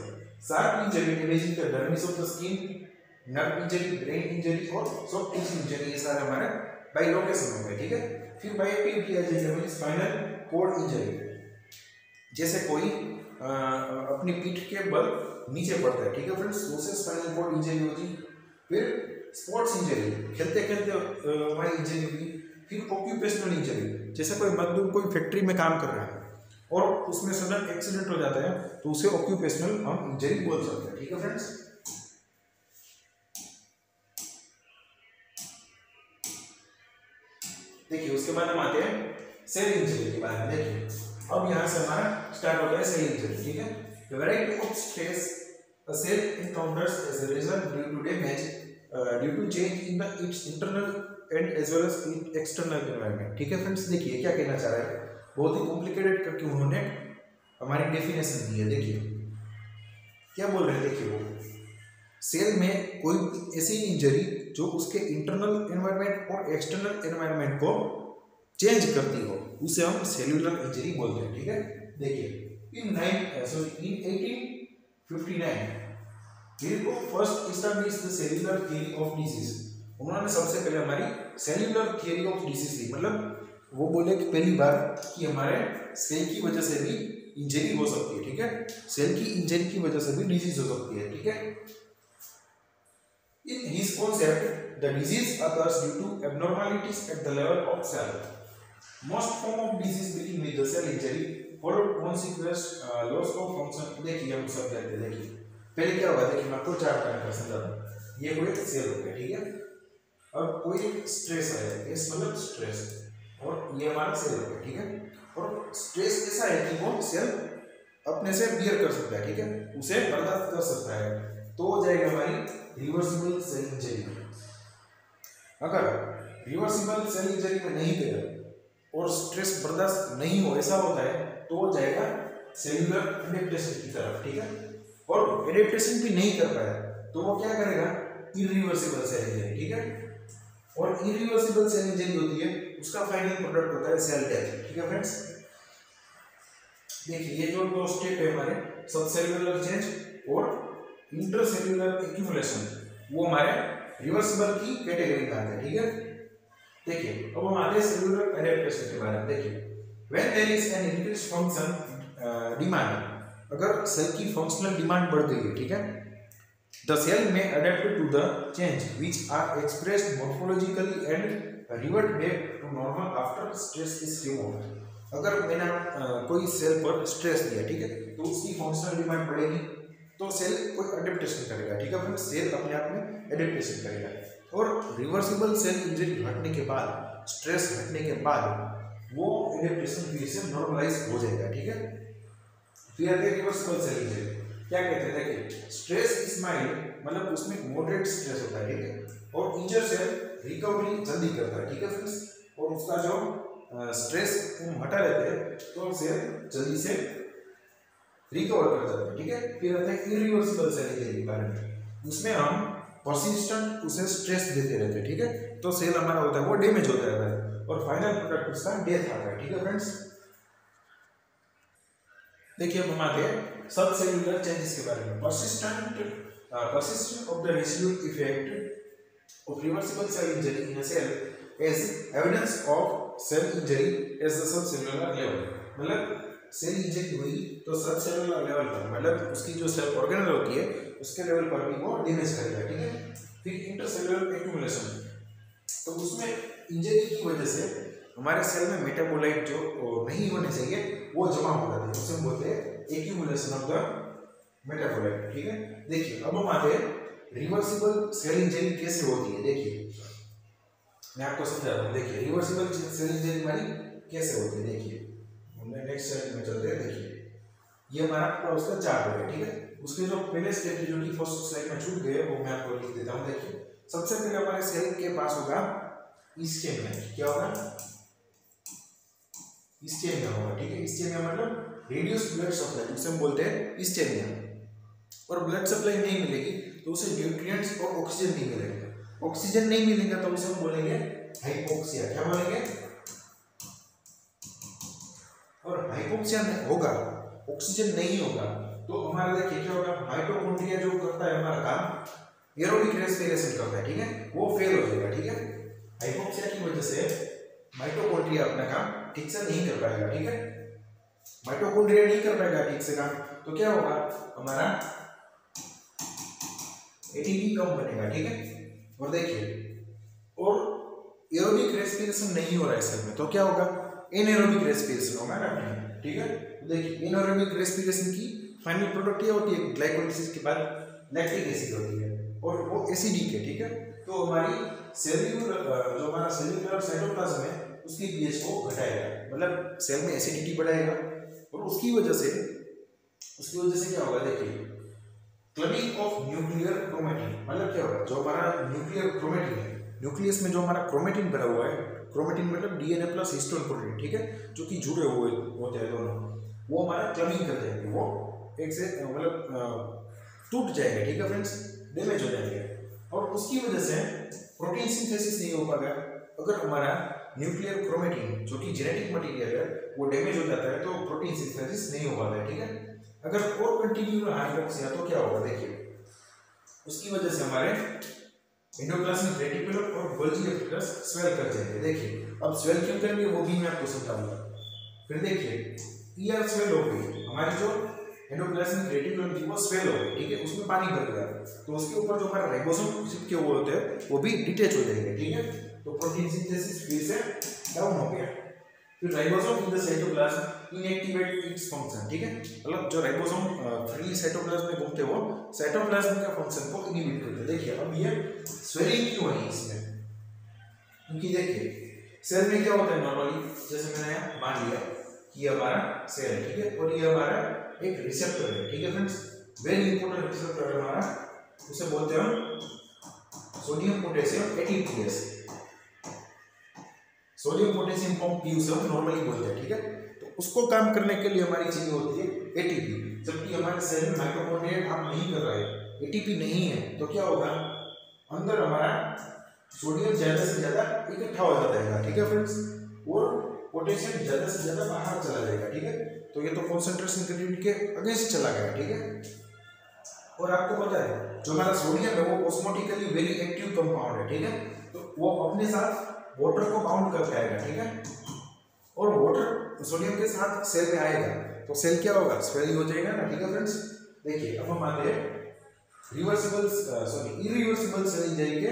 sharp injury damaging the dermis of the skin, nerve injury, brain injury और सॉफ्ट टिश्यू इंजरी, ये सारे हमारे बाय लोकेशन हो गए, ठीक है। फिर बाय एक्टिविटी आ जाएगी स्पाइनल कॉर्ड इंजरी, जैसे कोई अपनी पीठ के बल नीचे पड़ता है, ठीक है फ्रेंड्स, उसे स्पाइनल कॉर्ड इंजरी होती है। फिर स्पोर्ट्स इंजरी, खेलते खेलते हमारी इंजरी होगी। फिर ऑक्यूपेशनल इंजरी, जैसे कोई मजदूर कोई फैक्ट्री में काम कर रहा है और उसमें सडन एक्सीडेंट हो जाता है, तो उसे ऑक्यूपेशनल हम इंजरी बोल सकते हैं, ठीक है फ्रेंड्स। देखिए उसके बाद हम आते हैं सेल इंजरी के बारे में। देखिए अब यहाँ से हमारा स्टार्ट होता है सेल इंजरी, ठीक है। The variety of stress a cell encounters as a result due to damage due to change in the its internal and as well as its external environment, ठीक है फ्रेंड्स। देखिए क्या कहना चाह रहा है, बहुत ही कॉम्प्लिकेटेड करके उन्होंने हमारी डेफिनेशन दी है। देखिए क्या बोल रहे हैं, देखिए वो सेल में कोई ऐसी इंजरी जो उसके इंटरनल एनवायरनमेंट और एक्सटर्नल एनवायरनमेंट को चेंज करती हो, उसे हम सेल्यूलर इंजरी बोलते हैं, ठीक है। देखिए in 1859 Virchow first established the cellular theory of disease। उन्होंने सबसे पहले हमारी सेल्यूलर थियरी ऑफ डिसीज दी, मतलब वो बोले कि पहली बार कि हमारे सेल की वजह से भी इंजरी हो सकती है, ठीक है। सेल की इंजरी की वजह से भी डिजीज हो सकती है, ठीक है। In his concept, the disease occurs due to abnormalities at the level of cell. Most form of disease begin with the cell injury followed consequence loss of function। देखिए हम सब जानते हैं। देखिए पहले क्या होगा, देखिए मैं आपको चार्ट करके समझाता हूँ। ये कोई सेल हो गया, ठीक है। अब कोई स्ट्रेस है, इस मतलब स्ट्रेस, और ये हमारा सेल हो गया, ठीक है। और स्ट्रेस ऐसा है कि वो सेल अपने से बियर कर सकता है, ठीक है, उसे बर्दाश्त कर सकता है, तो हो जाएगा हमारी रिवर्सिबल सेल इंजरी। अगर रिवर्सिबल सेल इंजरी में नहीं गया और स्ट्रेस बर्दाश्त नहीं हो, ऐसा होता है, तो हो जाएगा सेल्यूलर एडेप्टेशन की तरफ, ठीक है। और एडेप्टेशन भी नहीं कर पाया तो वो क्या करेगा, इरिवर्सिबल सेल इंजरी, ठीक है। और इरिवर्सिबल सेल इंजरी होती है, उसका फाइनल प्रोडक्ट होता है सेल डेथ, ठीक है फ्रेंड्स। देखिए ये जो दो स्टेप है हमारे, सबसेल्यूलर चेंज और इंटरसेल्यूलर एक्यूमुलेशन, वो हमारे रिवर्सिबल की कैटेगरी में आते हैं, ठीक है। देखिए अब हम आते हैं सेल्यूलर एडेप्टेशन के बारे में। देखिए when there is an increased function demand, अगर सेल की फंक्शनल डिमांड बढ़ गई है, ठीक है, the cell may adapt to the change which are expressed morphologically and revert back to normal after stress is removed। अगर मैंने कोई सेल पर स्ट्रेस दिया, ठीक है, तो उसकी फंक्शनल डिमांड बढ़ेगी तो सेल कोई एडेप्टेशन करेगा, ठीक है। फिर सेल अपने आप में एडेप्टेशन करेगा। और रिवर्सिबल सेल इंजरी हटने के बाद, स्ट्रेस हटने के बाद वो एडेप्टेशन फिर से नॉर्मलाइज हो जाएगा, ठीक है। फिर आते हैं रिवर्सिबल सेल इंजरी। क्या कहते हैं, देखिए स्ट्रेस इज माइल्ड, मतलब उसमें मॉडरेट स्ट्रेस होता है, ठीक है, और इंजर सेल रिकवरी जल्दी करता है, ठीक है फ्रेंड्स। और उसका जो स्ट्रेस हम हटा लेते हैं तो सेल जल्दी से रिकवर कर जाता है, ठीक है। फिर आता है इरिवर्सिबल सेल इंजरी के बारे में। उसमें हम परसिस्टेंट उसे स्ट्रेस देते रहते हैं, ठीक है, तो सेल हमारा होता है वो डैमेज होता है और फाइनल प्रोडक्ट उसका डेथ आता है, ठीक है फ्रेंड्स। देखिए हम आते हैं सब सेल्यूलर चेंजेस के बारे में। persistence of the residual effect of reversible cell injury in a cell as evidence of cell injury as the subcellular level। मतलब सेल इंजरी हुई तो सबसेलुलर लेवल पर, मतलब उसकी जो सेल ऑर्गेनल होती है उसके लेवल पर भी वो डैमेज करेगा, ठीक है। फिर इंटरसेलुलर एक्यूमुलेशन, तो उसमें इंजरी की वजह से हमारे सेल में मेटाबोलाइट जो नहीं होने चाहिए वो जमा हो जाते हैं, उसे हम बोलते हैं एक्यूमुलेशन ऑफ द मेटाबोलाइट, ठीक है। देखिए अब हम आते हैं रिवर्सिबल सेल इंजरी कैसे होती है। देखिए मैं आपको समझाता हूँ। देखिए रिवर्सिबल सेल इंजरी हमारी कैसे होती है। देखिए नेक्स्ट स्लाइड में चलते हैं। देखिए ये हमारा उसका चार्ट हो गया, ठीक है। उसके जो पहले स्टेप जो कि फर्स्ट स्लाइड में छूट गए वो मैं आपको लिख देता हूँ। देखिए सबसे पहले हमारे सेल के पास होगा इस्केमिया। क्या होगा, इस्केमिया होगा, ठीक है। इस्केमिया मतलब रेड्यूस ब्लड सप्लाई, उसे हम बोलते हैं इस्केमिया। और ब्लड सप्लाई नहीं मिलेगी तो उसे न्यूट्रिएंट्स और ऑक्सीजन नहीं मिलेगा। ऑक्सीजन नहीं मिलेगा तो उसे हम बोलेंगे हाइपोक्सिया। क्या बोलेंगे, और हाइपोक्सिया होगा, ऑक्सीजन नहीं होगा तो हमारा देखिए क्या होगा, माइटोकॉन्ड्रिया जो करता है हमारा काम एरोबिक रेस्पिरेशन करता है, ठीक है, वो फेल हो जाएगा, ठीक है। हाइपोक्सिया की वजह से माइटोकॉन्ड्रिया अपना काम ठीक से नहीं कर पाएगा, ठीक है। माइटोकॉन्ड्रिया नहीं कर पाएगा ठीक से काम तो क्या होगा, हमारा एटीपी कम बनेगा, ठीक है। और देखिए और एरोबिक रेस्पिरेशन नहीं हो रहा है सेल में तो क्या होगा, एनाएरोबिक रेस्पिरेशन होगा ना, ठीक है। देखिए एनाएरोबिक रेस्पिरेशन की फाइनल प्रोडक्ट ये होती है ग्लाइकोलाइसिस के बाद लैक्टिक एसिड होती है और वो एसिडिक है, ठीक है। तो हमारी सेल्यूलर जो हमारा सेल्यूलर साइटोप्लाज्म है उसकी पीएच को घटाएगा, मतलब सेल में एसिडिटी बढ़ाएगा। और उसकी वजह से क्या होगा, देखिए क्लबिंग ऑफ न्यूक्लियर क्रोमेटिन, मतलब क्या होगा, जो हमारा न्यूक्लियर क्रोमेटिन है, न्यूक्लियस में जो हमारा क्रोमेटिन भरा हुआ है, क्रोमेटिन मतलब डीएनए प्लस हिस्टोन प्रोटीन, ठीक है, जो कि जुड़े हुए होते हैं दोनों, वो हमारा क्लबिंग कर जाएंगे, वो एक से मतलब टूट जाएगा, ठीक है फ्रेंड्स, डैमेज हो जाएंगे। और उसकी वजह से प्रोटीन सिंथेसिस नहीं हो पाएगा। अगर हमारा न्यूक्लियर क्रोमेटिन जो कि जेनेटिक मटेरियल है वो डैमेज हो जाता है तो प्रोटीन सिंथेसिस नहीं हो पाता है, ठीक है। अगर और कंटिन्यू हाइड्रोक्सिया तो क्या होगा, देखिए उसकी वजह से हमारे एंडोप्लाज्मिक रेटिकुलम और गोल्गी एपिथेलियस स्वेल कर जाएंगे। देखिए अब स्वेल क्यों करेंगे वो भी मैं आपको समझाऊंगा। फिर देखिए ईआर स्वेल हो गई, हमारी जो एंडोप्लाज्मिक रेटिकुलम थी वो स्वेल हो गई, ठीक है, उसमें पानी भर गया, तो उसके ऊपर जो हमारा राइबोसोम चिपके हुए होते हैं वो भी डिटैच हो जाएंगे, ठीक है। तो प्रोटीन सिंथेसिस फिर से डाउन हो गया। फिर ribosome in the cytoplasm inactivate its function, ठीक है, मतलब जो राइबोसोम फ्रीली साइटोप्लाज्म में घूमते हो साइटोप्लाज्म का फंक्शन को इनहिबिट करते हैं। देखिए अब ये स्वेलिंग क्यों है इसमें, क्योंकि देखिए सेल में क्या होता है नॉर्मली, जैसे मैंने मान लिया कि ये हमारा सेल है, ठीक है, और ये हमारा एक रिसेप्टर है, ठीक है फ्रेंड्स, वेरी इंपॉर्टेंट रिसेप्टर है हमारा, उसे बोलते हैं हम sodium potassium ATPase, sodium potassium complex हम नॉर्मली बोलते हैं, ठीक है। तो उसको काम करने के लिए हमारी चाहिए होती है एटीपी, जबकि हमारे सेल में माइटोकॉन्ड्रिया काम नहीं कर रहा है, एटीपी नहीं है, तो क्या होगा, अंदर हमारा सोडियम ज्यादा से ज्यादा इकट्ठा हो जाता है, ठीक है फ्रेंड्स, और पोटेशियम ज्यादा से ज्यादा बाहर चला जाएगा, ठीक है। तो ये तो कॉन्सेंट्रेशन ग्रेडियंट के अगेंस्ट चला गया, ठीक है। और आपको पता है जो हमारा सोडियम है वो ऑस्मोटिकली वेरी एक्टिव कंपाउंड है, ठीक है, तो वो अपने साथ वाटर को बाउंड कर पाएगा, ठीक है, और वाटर सोडियम के साथ सेल में आएगा तो सेल क्या होगा, स्वेलिंग हो जाएगा ना, ठीक है फ्रेंड्स। देखिए अब हम आते हैं इरिवर्सिबल सेल इंजरी के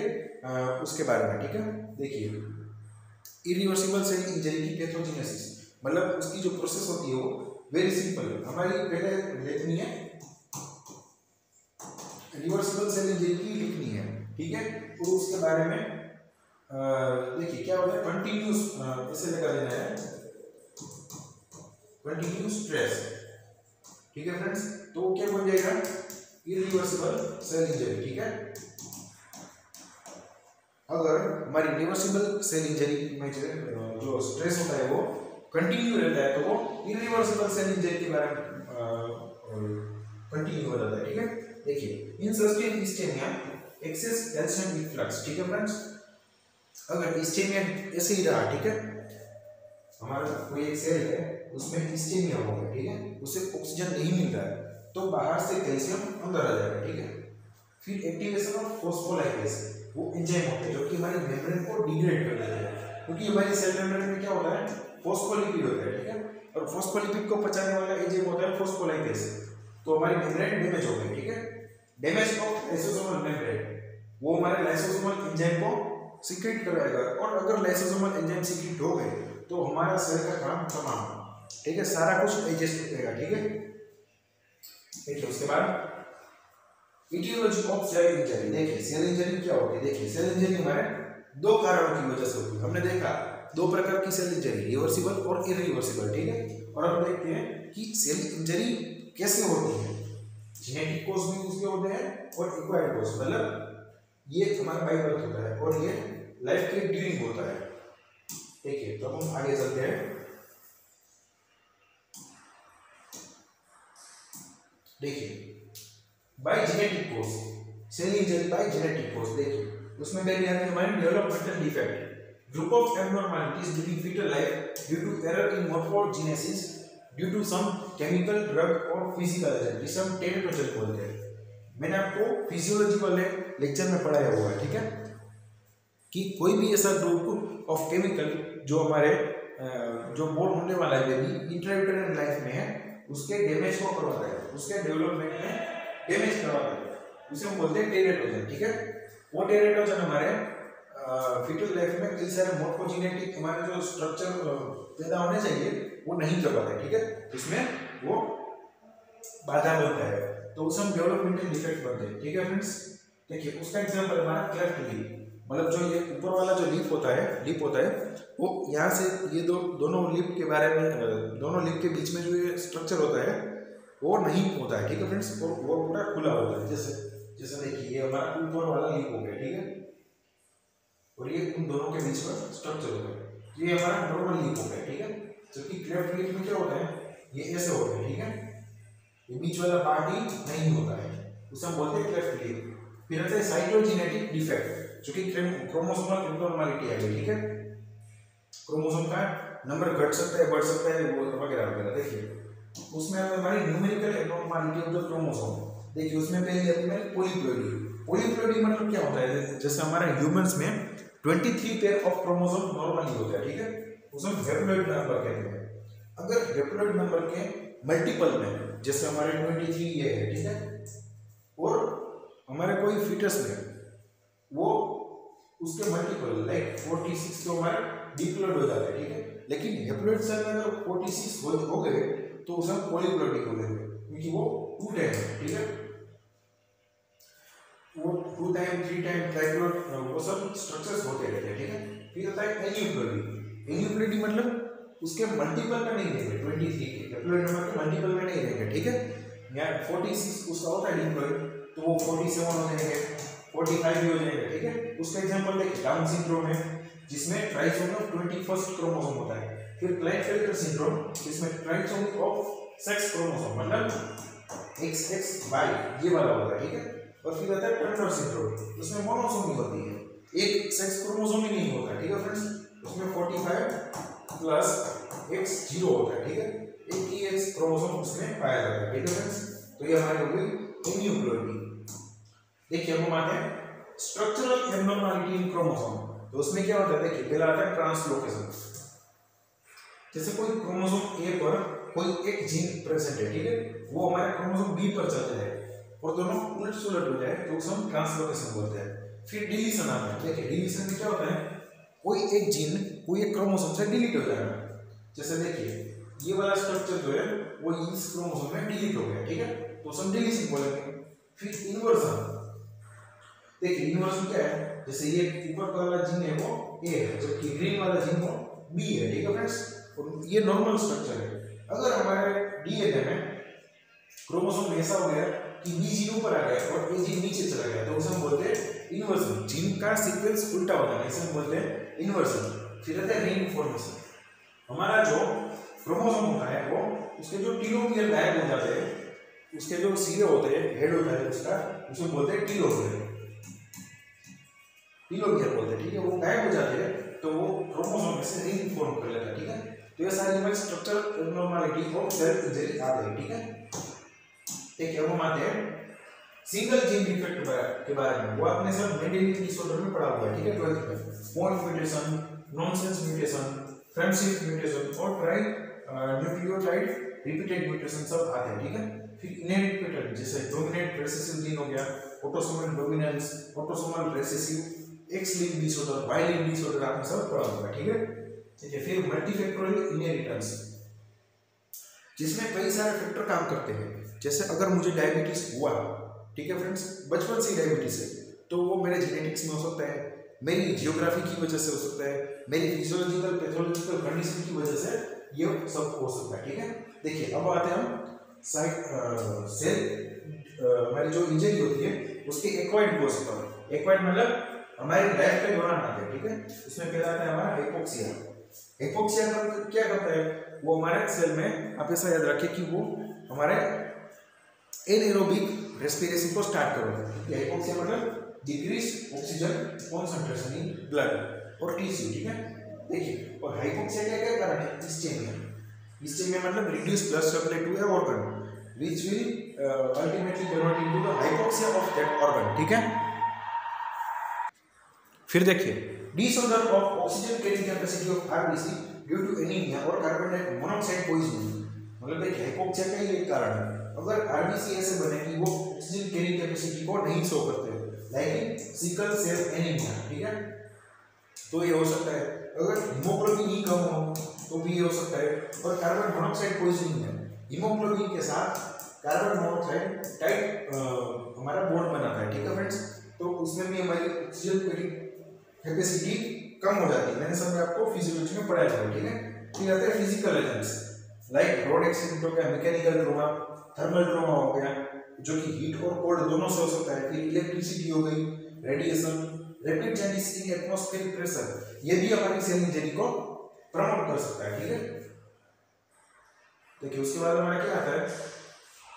उसके बारे में, ठीक है। देखिए इरिवर्सिबल सेल इंजरी की पैथोजेनेसिस, मतलब उसकी जो प्रोसेस होती है वो वेरी सिंपल है, हमारी पहले लिखनी है रिवर्सिबल सेल इंजरी की लिखनी है, ठीक है। तो उसके बारे में देखिए क्या होता है, कंटिन्यूस इसे लगा देना है कंटिन्यूस स्ट्रेस, ठीक है फ्रेंड्स, तो क्या बन जाएगा इरिवर्सिबल सेल इंजरी, ठीक है। अगर हमारी रिवर्सिबल सेल इंजरी में जो स्ट्रेस होता है वो कंटिन्यू रहता है तो वो इरिवर्सिबल सेल इंजरी के बारे में कंटिन्यू हो जाता है, ठीक है। देखिए इन सस्टेन इस्टेमिया एक्सेस कैल्शियम इफ्लक्स, ठीक है फ्रेंड्स, अगर इस्टेमिया ऐसे ही रहा, ठीक है, हमारा कोई एक सेल है उसमें इस्टेमिया हो गया, ठीक है, उसे ऑक्सीजन नहीं मिल रहा है तो बाहर से कैल्शियम अंदर आ जाएगा, ठीक है। फिर एक्टिवेशन ऑफ फोस्फोलाइपेज, वो एंजाइम होते हैं जो कि हमारी मेम्ब्रेन को डिग्रेड कर देते हैं, क्योंकि हमारी सेल मेम्ब्रेन में क्या होता है फोस्फोलिपिड होता है, ठीक है, और फोस्फोलिपिड को पचाने वाला एंजाइम होता है फोस्फोलाइपेज, तो हमारी मेम्ब्रेन डैमेज हो गई, ठीक है। डैमेज ऑफ लाइसोसोमल मेम्ब्रेन, वो हमारे लाइसोसोमल एंजाइम को सीक्रेट कराएगा, और अगर लाइसोसोमल एंजाइम सीक्रेट हो गए तो हमारा सेल का काम तमाम, ठीक है, सारा कुछ एडजस्ट हो जाएगा, ठीक है। देखिए उसके बाद इटियोलॉजी ऑफ सेल इंजरी, देखिए सेल इंजरी क्या होती है, देखिए सेल इंजरी हमारे दो कारणों की वजह से होती है, हमने देखा दो प्रकार की सेल इंजरी, रिवर्सिबल और इरिवर्सिबल, ठीक है। और अब देखते हैं कि सेल इंजरी कैसे होती है, जेनेटिक कॉज भी उसके होते हैं और एक्वायर्ड कॉज, मतलब ये हमारा बाय बर्थ होता है और ये लाइफ के ड्यूरिंग होता है, देखिए। तो हम आगे चलते हैं, देखिए by genetic cause, cell injury by genetic cause, देखिए उसमें पहले आती है हमारी developmental defect, group of abnormalities during fetal life due to error in morphogenesis due to some chemical drug और फिजिकल एजेंट, जिसे हम टेरेटोजन बोलते हैं। मैंने आपको फिजियोलॉजी वाले लेक्चर में पढ़ाया हुआ है, ठीक है, कि कोई भी ऐसा ग्रुप ऑफ केमिकल जो हमारे जो बोर्न होने वाला है बेबी इंट्रायूटेरिन लाइफ में है उसके डैमेज को करवाता है, उसके डेवलपमेंट में डैमेज करवाता है, उसे हम बोलते हैं टेरेटोजन, ठीक है। वो टेरेटोजन हमारे फीटल लाइफ में कई सारे मॉर्फोजेनेटिक हमारे जो स्ट्रक्चर पैदा होने चाहिए वो नहीं कर पाता है, ठीक है, इसमें वो बाधा बनता है, तो उसे हम डेवलपमेंटल डिफेक्ट बोलते हैं, ठीक है फ्रेंड्स। देखिए उसका एग्जांपल हमारा क्लेफ्ट लिप, मतलब जो ये ऊपर वाला जो लीफ होता है वो यहाँ से ये दोनों लीफ के बारे में, दोनों लीफ के बीच में जो ये स्ट्रक्चर होता है वो नहीं होता है, ठीक है फ्रेंड्स, और वो पूरा खुला होता है। जैसे देखिए ये हमारा ऊपर वाला लीफ हो गया, ठीक है, और ये उन दोनों के बीच में स्ट्रक्चर होता है, ये हमारा नॉर्मल लीफ हो गया, ठीक है। जबकि क्लेफ्ट लीफ में क्या होता है, ये ऐसे होता है, ठीक है, ये बीच वाला पार्ट ही नहीं होता है, उसे हम बोलते हैं क्लेफ्ट लीफ। फिर आता है साइटोजेनेटिक डिफेक्ट, जो कि क्रोमोसोमल एब्नॉर्मलिटी है, ठीक है, क्रोमोसोम का नंबर घट सकता है, बढ़ सकता है, वो वगैरह वगैरह। देखिए उसमें हमारी numerical abnormality of the chromosome, देखिए उसमें पहले आती है पॉलीप्लॉइडी। पॉलीप्लॉइडी मतलब क्या होता है, जैसे हमारे ह्यूमंस में 23 पेयर ऑफ क्रोमोसोम नॉर्मली होता है, ठीक है, उसे हम हैप्लॉइड नंबर कहते हैं। अगर हैप्लॉइड नंबर के मल्टीपल में, जैसे हमारे 23 ये है, ठीक है, और हमारे कोई फीटस में वो उसके मल्टीपल लाइक 46 तो हमारे डिप्लॉइड हो जाता है, ठीक है। लेकिन हैप्लॉइड सेल में अगर 46 हो गए तो उसे हम पॉलीप्लॉइडिक बोलेंगे, क्योंकि वो 2 टाइम है, ठीक है, वो 2 टाइम 3 टाइम ट्राइप्लॉइड वो सब स्ट्रक्चर्स होते रहते हैं, ठीक है। फिर आता है एन्यूप्लॉइडी। एन्यूप्लॉइडी मतलब उसके मल्टीपल में नहीं रहेंगे, 23 के हैप्लॉइड नंबर के मल्टीपल में नहीं रहेंगे, ठीक है। यहाँ 46 उसका होता है डिप्लॉइड, तो वो 47 हो जाएंगे, 45 भी हो जाएगा, ठीक है। उसका एग्जांपल देखिए, डाउन सिंड्रोम है जिसमें ट्राइसोमी ऑफ 21st क्रोमोसोम होता है। फिर क्लाइनफेल्टर सिंड्रोम जिसमें ट्राइसोमी ऑफ सेक्स क्रोमोसोम मतलब XXY ये वाला होता है, ठीक है। और फिर आता है टर्नर सिंड्रोम, उसमें मोनोसोमी होती है, एक सेक्स क्रोमोसोम ही नहीं होता, ठीक है फ्रेंड्स, उसमें 45 प्लस X0 होता है, ठीक है, एक ही X क्रोमोसोम उसमें पाया जाता है, ठीक है फ्रेंड्स। तो ये हमारी हो गई एन्यूप्लॉइडी। देखिए हम आते हैं स्ट्रक्चरल एब्नॉर्मलिटी इन क्रोमोसोम, तो उसमें क्या होता है, देखिए पहला आता है ट्रांसलोकेशन। जैसे कोई क्रोमोसोम ए पर कोई एक जीन प्रेजेंट है, ठीक है, वो हमारे क्रोमोसोम बी पर चल जाए और दोनों उलट सुलट हो जाए तो उसे हम ट्रांसलोकेशन बोलते हैं। फिर डिलीशन आता है। देखिए डिलीशन में क्या होता है, कोई एक जीन कोई एक क्रोमोसोम से डिलीट हो जाएगा। जैसे देखिए ये वाला स्ट्रक्चर जो है वो इस क्रोमोसोम में डिलीट हो गया, ठीक है, तो उसे हम डिलीशन बोलेंगे। फिर इन्वर्जन, देखिए इन्वर्जन क्या है, जैसे ये ऊपर वाला जीन है वो ए है, जबकि ग्रीन वाला जीन वो बी है, ठीक है फ्रेंड्स, और ये नॉर्मल स्ट्रक्चर है। अगर हमारे डीएनए में क्रोमोसोम ऐसा हो गया कि बी जीन ऊपर आ गया और ए जीन नीचे चला गया, तो उसे हम बोलते हैं इन्वर्जन, जीन का सीक्वेंस उल्टा हो जाना, इसे हम बोलते हैं इन्वर्जन। फिर आता है रीइंफॉर्मेशन, हमारा जो क्रोमोसोम होता है वो उसके जो टेलोमियर गायब हो जाते हैं, उसके जो सिरे होते हैं, हेड होता है उसका, उसे बोलते हैं टेलोमियर, टेलोमियर बोलते हैं, ठीक है, वो गायब हो जाते हैं तो वो क्रोमोसोम में से रीइंफॉर्म कर लेता है, ठीक है। तो ये सारी हमारी structural abnormality of cell injury आते हैं, ठीक है। देखिए अब हम आते हैं सिंगल जीन डिफेक्ट के बारे में, वो आपने सब मेंडेलियन डिसऑर्डर में पढ़ा हुआ है, ठीक है, 12th में। Point mutation, nonsense mutation, frameshift mutation और ट्राई न्यूक्लियोटाइड रिपीटेड म्यूटेशन सब आते हैं, ठीक है। फिर इनहेरिट पैटर्न, जैसे डोमिनेंट रिसेसिव जीन हो गया, autosomal dominance, autosomal recessive, X link disorder, Y link disorder आपने सब पढ़ा होगा, ठीक है। ठीक है, फिर मल्टीफैक्टोरियल इनहेरिटेंस, जिसमें कई सारे फैक्टर काम करते हैं। जैसे अगर मुझे डायबिटीज हुआ, ठीक है फ्रेंड्स, बचपन से डायबिटीज है, तो वो मेरे जेनेटिक्स में हो सकता है, मेरी जियोग्राफी की वजह से हो सकता है, मेरी फिजियोलॉजिकल पैथोलॉजिकल कंडीशन की वजह से ये सब हो सकता है, ठीक है। देखिए अब आते हैं हम सेल हमारी जो इंजरी होती है उसके एक्वायर्ड कोज पर। एक्वायर्ड मतलब हमारी लाइफ के दौरान आते हैं, ठीक है। उसमें पहला आता है हमारा हाइपोक्सिया। हाइपोक्सिया क्या करता है, वो हमारे सेल में, आप ऐसा याद रखिए कि वो हमारे एनारोबिक रेस्पिरेशन को स्टार्ट करता है। हाइपोक्सिया मतलब decrease oxygen concentration in blood और टिश्यू, ठीक है। देखिए और हाइपोक्सिया का क्या कारण है, इस्चेमिया। इस्चेमिया मतलब reduce blood supply to a organ which will ultimately convert into the hypoxia of that organ, ठीक है। फिर देखिए disorder of oxygen carrying capacity of RBC due to anaemia और कार्बन मोनोऑक्साइड पॉइजनिंग, मतलब देखिए hypoxia का ही एक कारण है। अगर आरबीसी ऐसे बने कि वो ऑक्सीजन कैरिंग कैपेसिटी को नहीं शो करते, लाइक सिकल सेल एनीमिया, ठीक है, तो ये हो सकता है। अगर हीमोग्लोबिन ही कम हो तो भी ये हो सकता है। और कार्बन मोनोऑक्साइड पॉइजनिंग है, हीमोग्लोबिन के साथ कार्बन मोनोऑक्साइड टाइट हमारा बॉन्ड बनाता है, ठीक है फ्रेंड्स, तो उसमें भी हमारी ऑक्सीजन कैपेसिटी कम हो जाती है। मैंने सब आपको फिजियोलॉजी में पढ़ाया था, ठीक है। फिर आते हैं physical agents like road accident हो गया, मैकेनिकल ट्रॉमा, थर्मल ट्रॉमा हो गया जो कि हीट और कोल्ड दोनों से हो सकता है। फिर इलेक्ट्रिसिटी हो गई, radiation, rapid changes in atmospheric pressure, ये भी हमारी सेल इंजरी को प्रमोट कर सकता है, ठीक है। देखिए उसके बाद हमारा क्या आता है,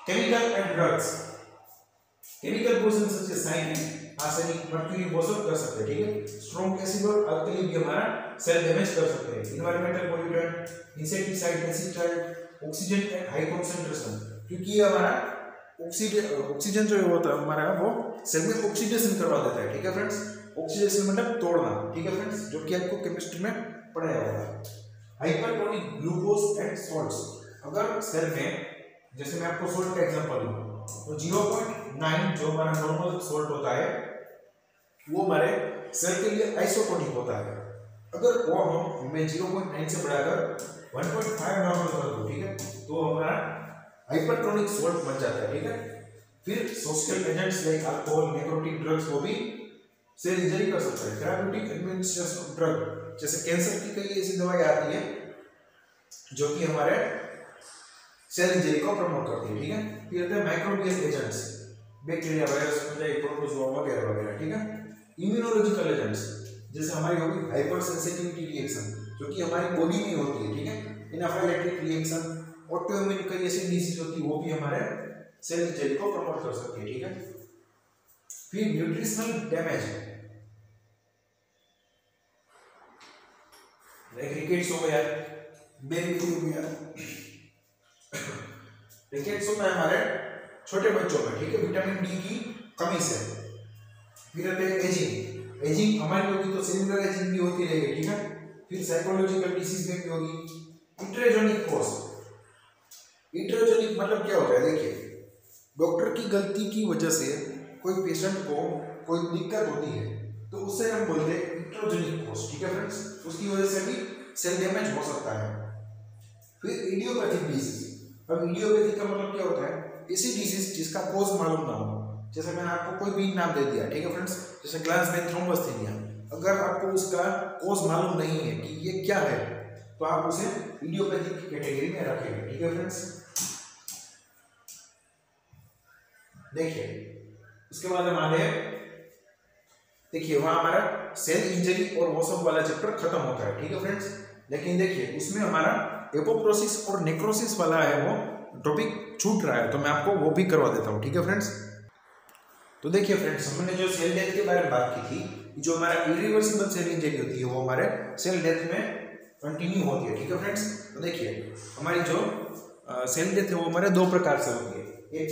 chemical and drugs. Chemical poison such as cyanide, arsenic, mercury वो सब कर सकते हैं, ठीक है। स्ट्रॉन्ग एसिड और अल्कली भी हमारा सेल डैमेज कर सकते हैं। Environmental pollutant, insecticide, pesticide, oxygen at high concentration, क्योंकि ये हमारा ऑक्सीजन जो होता है हमारा वो सेल में ऑक्सीडेशन करवा देता है, ठीक है फ्रेंड्स। ऑक्सीडेशन मतलब तोड़ना, ठीक है फ्रेंड्स, जो कि आपको केमिस्ट्री में पढ़ाया होगा। हाइपरटोनिक ग्लूकोज एंड सॉल्ट्स, अगर सेल में जैसे मैं आपको सॉल्ट का एग्जांपल दूं तो 0.9 जो हमारा नॉर्मल सॉल्ट होता है वो हमारे सेल के लिए आइसोटोनिक होता है। अगर वो हमें 0.9 से बढ़ाकर 1.5 नॉर्मल कर दो, ठीक है, तो हमारा हाइपरटोनिक सॉल्ट बन जाता है, ठीक है। फिर social agents like alcohol, necrotic drugs वो भी सेल इंजरी कर सकता है। थेराप्यूटिक एडमिनिस्ट्रेशन ऑफ ड्रग, जैसे कैंसर की कई ऐसी दवाएं आती है जो कि हमारे सेल इंजरी को प्रमोट करती है, ठीक है। फिर आते हैं microbial agents, bacteria, virus, fungi, protozoa वगैरह वगैरह, ठीक है। इम्यूनोलॉजिकल एजेंट्स, जैसे हमारी होगी हाइपर सेंसिटिविटी रिएक्शन जो कि हमारी बॉडी में होती है, ठीक है। एनाफाइलेक्टिक रिएक्शन, ऑटोइम्यून कई ऐसी डिसीज होती है वो भी हमारे सेल इंजरी को प्रमोट कर सकती है, ठीक है। फिर न्यूट्रिशनल डैमेज, रिकेट्स हो गया, बेबी हो गया, रिकेट्स होता है हमारे छोटे बच्चों में, ठीक है, विटामिन डी की कमी से। फिर आते हैं एजिंग, एजिंग हमारी होगी तो सेलुलर एजिंग भी होती रहेगी, ठीक है। फिर साइकोलॉजिकल डिसीज में भी होगी। इंट्रेजोनिक कोज, इंट्रेजोनिक मतलब क्या होता है, देखिए डॉक्टर की गलती की वजह से कोई पेशेंट को कोई दिक्कत होती है तो उससे हम बोलते हैं इंट्रोजेनिक कोज, ठीक है फ्रेंड्स, उसकी वजह से भी सेल डैमेज हो सकता है। फिर इडियोपैथिक डिसीज, अब इडियोपैथिक का मतलब क्या होता है, ऐसी डिसीज जिसका कोज मालूम ना हो। जैसे मैंने आपको कोई भी नाम दे दिया, ठीक है फ्रेंड्स, जैसे ग्लास में थ्रोम्बोस्थेनिया, अगर आपको उसका कोज मालूम नहीं है कि ये क्या है तो आप उसे इडियोपैथिक कैटेगरी में रखेंगे, ठीक है फ्रेंड्स। देखिए उसके बाद हमारे देखिए वहां हमारा सेल इंजरी और वो सब वाला चैप्टर खत्म होता है, ठीक है फ्रेंड्स। लेकिन देखिए उसमें हमारा एपोप्टोसिस और नेक्रोसिस वाला है वो टॉपिक छूट रहा है, तो मैं आपको वो भी करवा देता हूँ, ठीक है फ्रेंड्स। तो देखिए फ्रेंड्स, हमने जो सेल डेथ के बारे में बात की थी, जो हमारा इरिवर्सिबल सेल इंजरी होती है वो हमारे सेल डेथ में कंटिन्यू होती है, ठीक है फ्रेंड्स। तो देखिए हमारी जो सेल डेथ है वो हमारे दो प्रकार से होती है, एक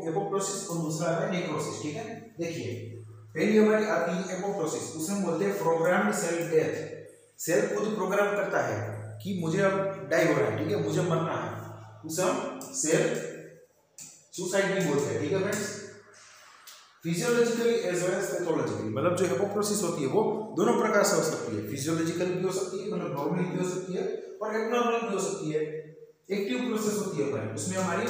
एपोप्टोसिस और दूसरा है नेक्रोसिस, ठीक है। देखिए पहली हमारी आती है एपोप्टोसिस, उसे हम बोलते हैं प्रोग्राम्ड सेल डेथ। सेल खुद प्रोग्राम करता है कि मुझे अब डाई हो रहा है, ठीक है, मुझे मरना है, उसे हम सेल सुसाइड भी बोलते हैं, ठीक है friends. Physiologically as well as pathologically, मतलब जो एपोप्टोसिस होती है वो दोनों प्रकार से हो सकती है, फिजियोलॉजिकल भी हो सकती है, मतलब नॉर्मली भी हो सकती है, और एबनॉर्मल भी हो सकती है। एक्टिव प्रोसेस होती है हमारी, उसमें हमारी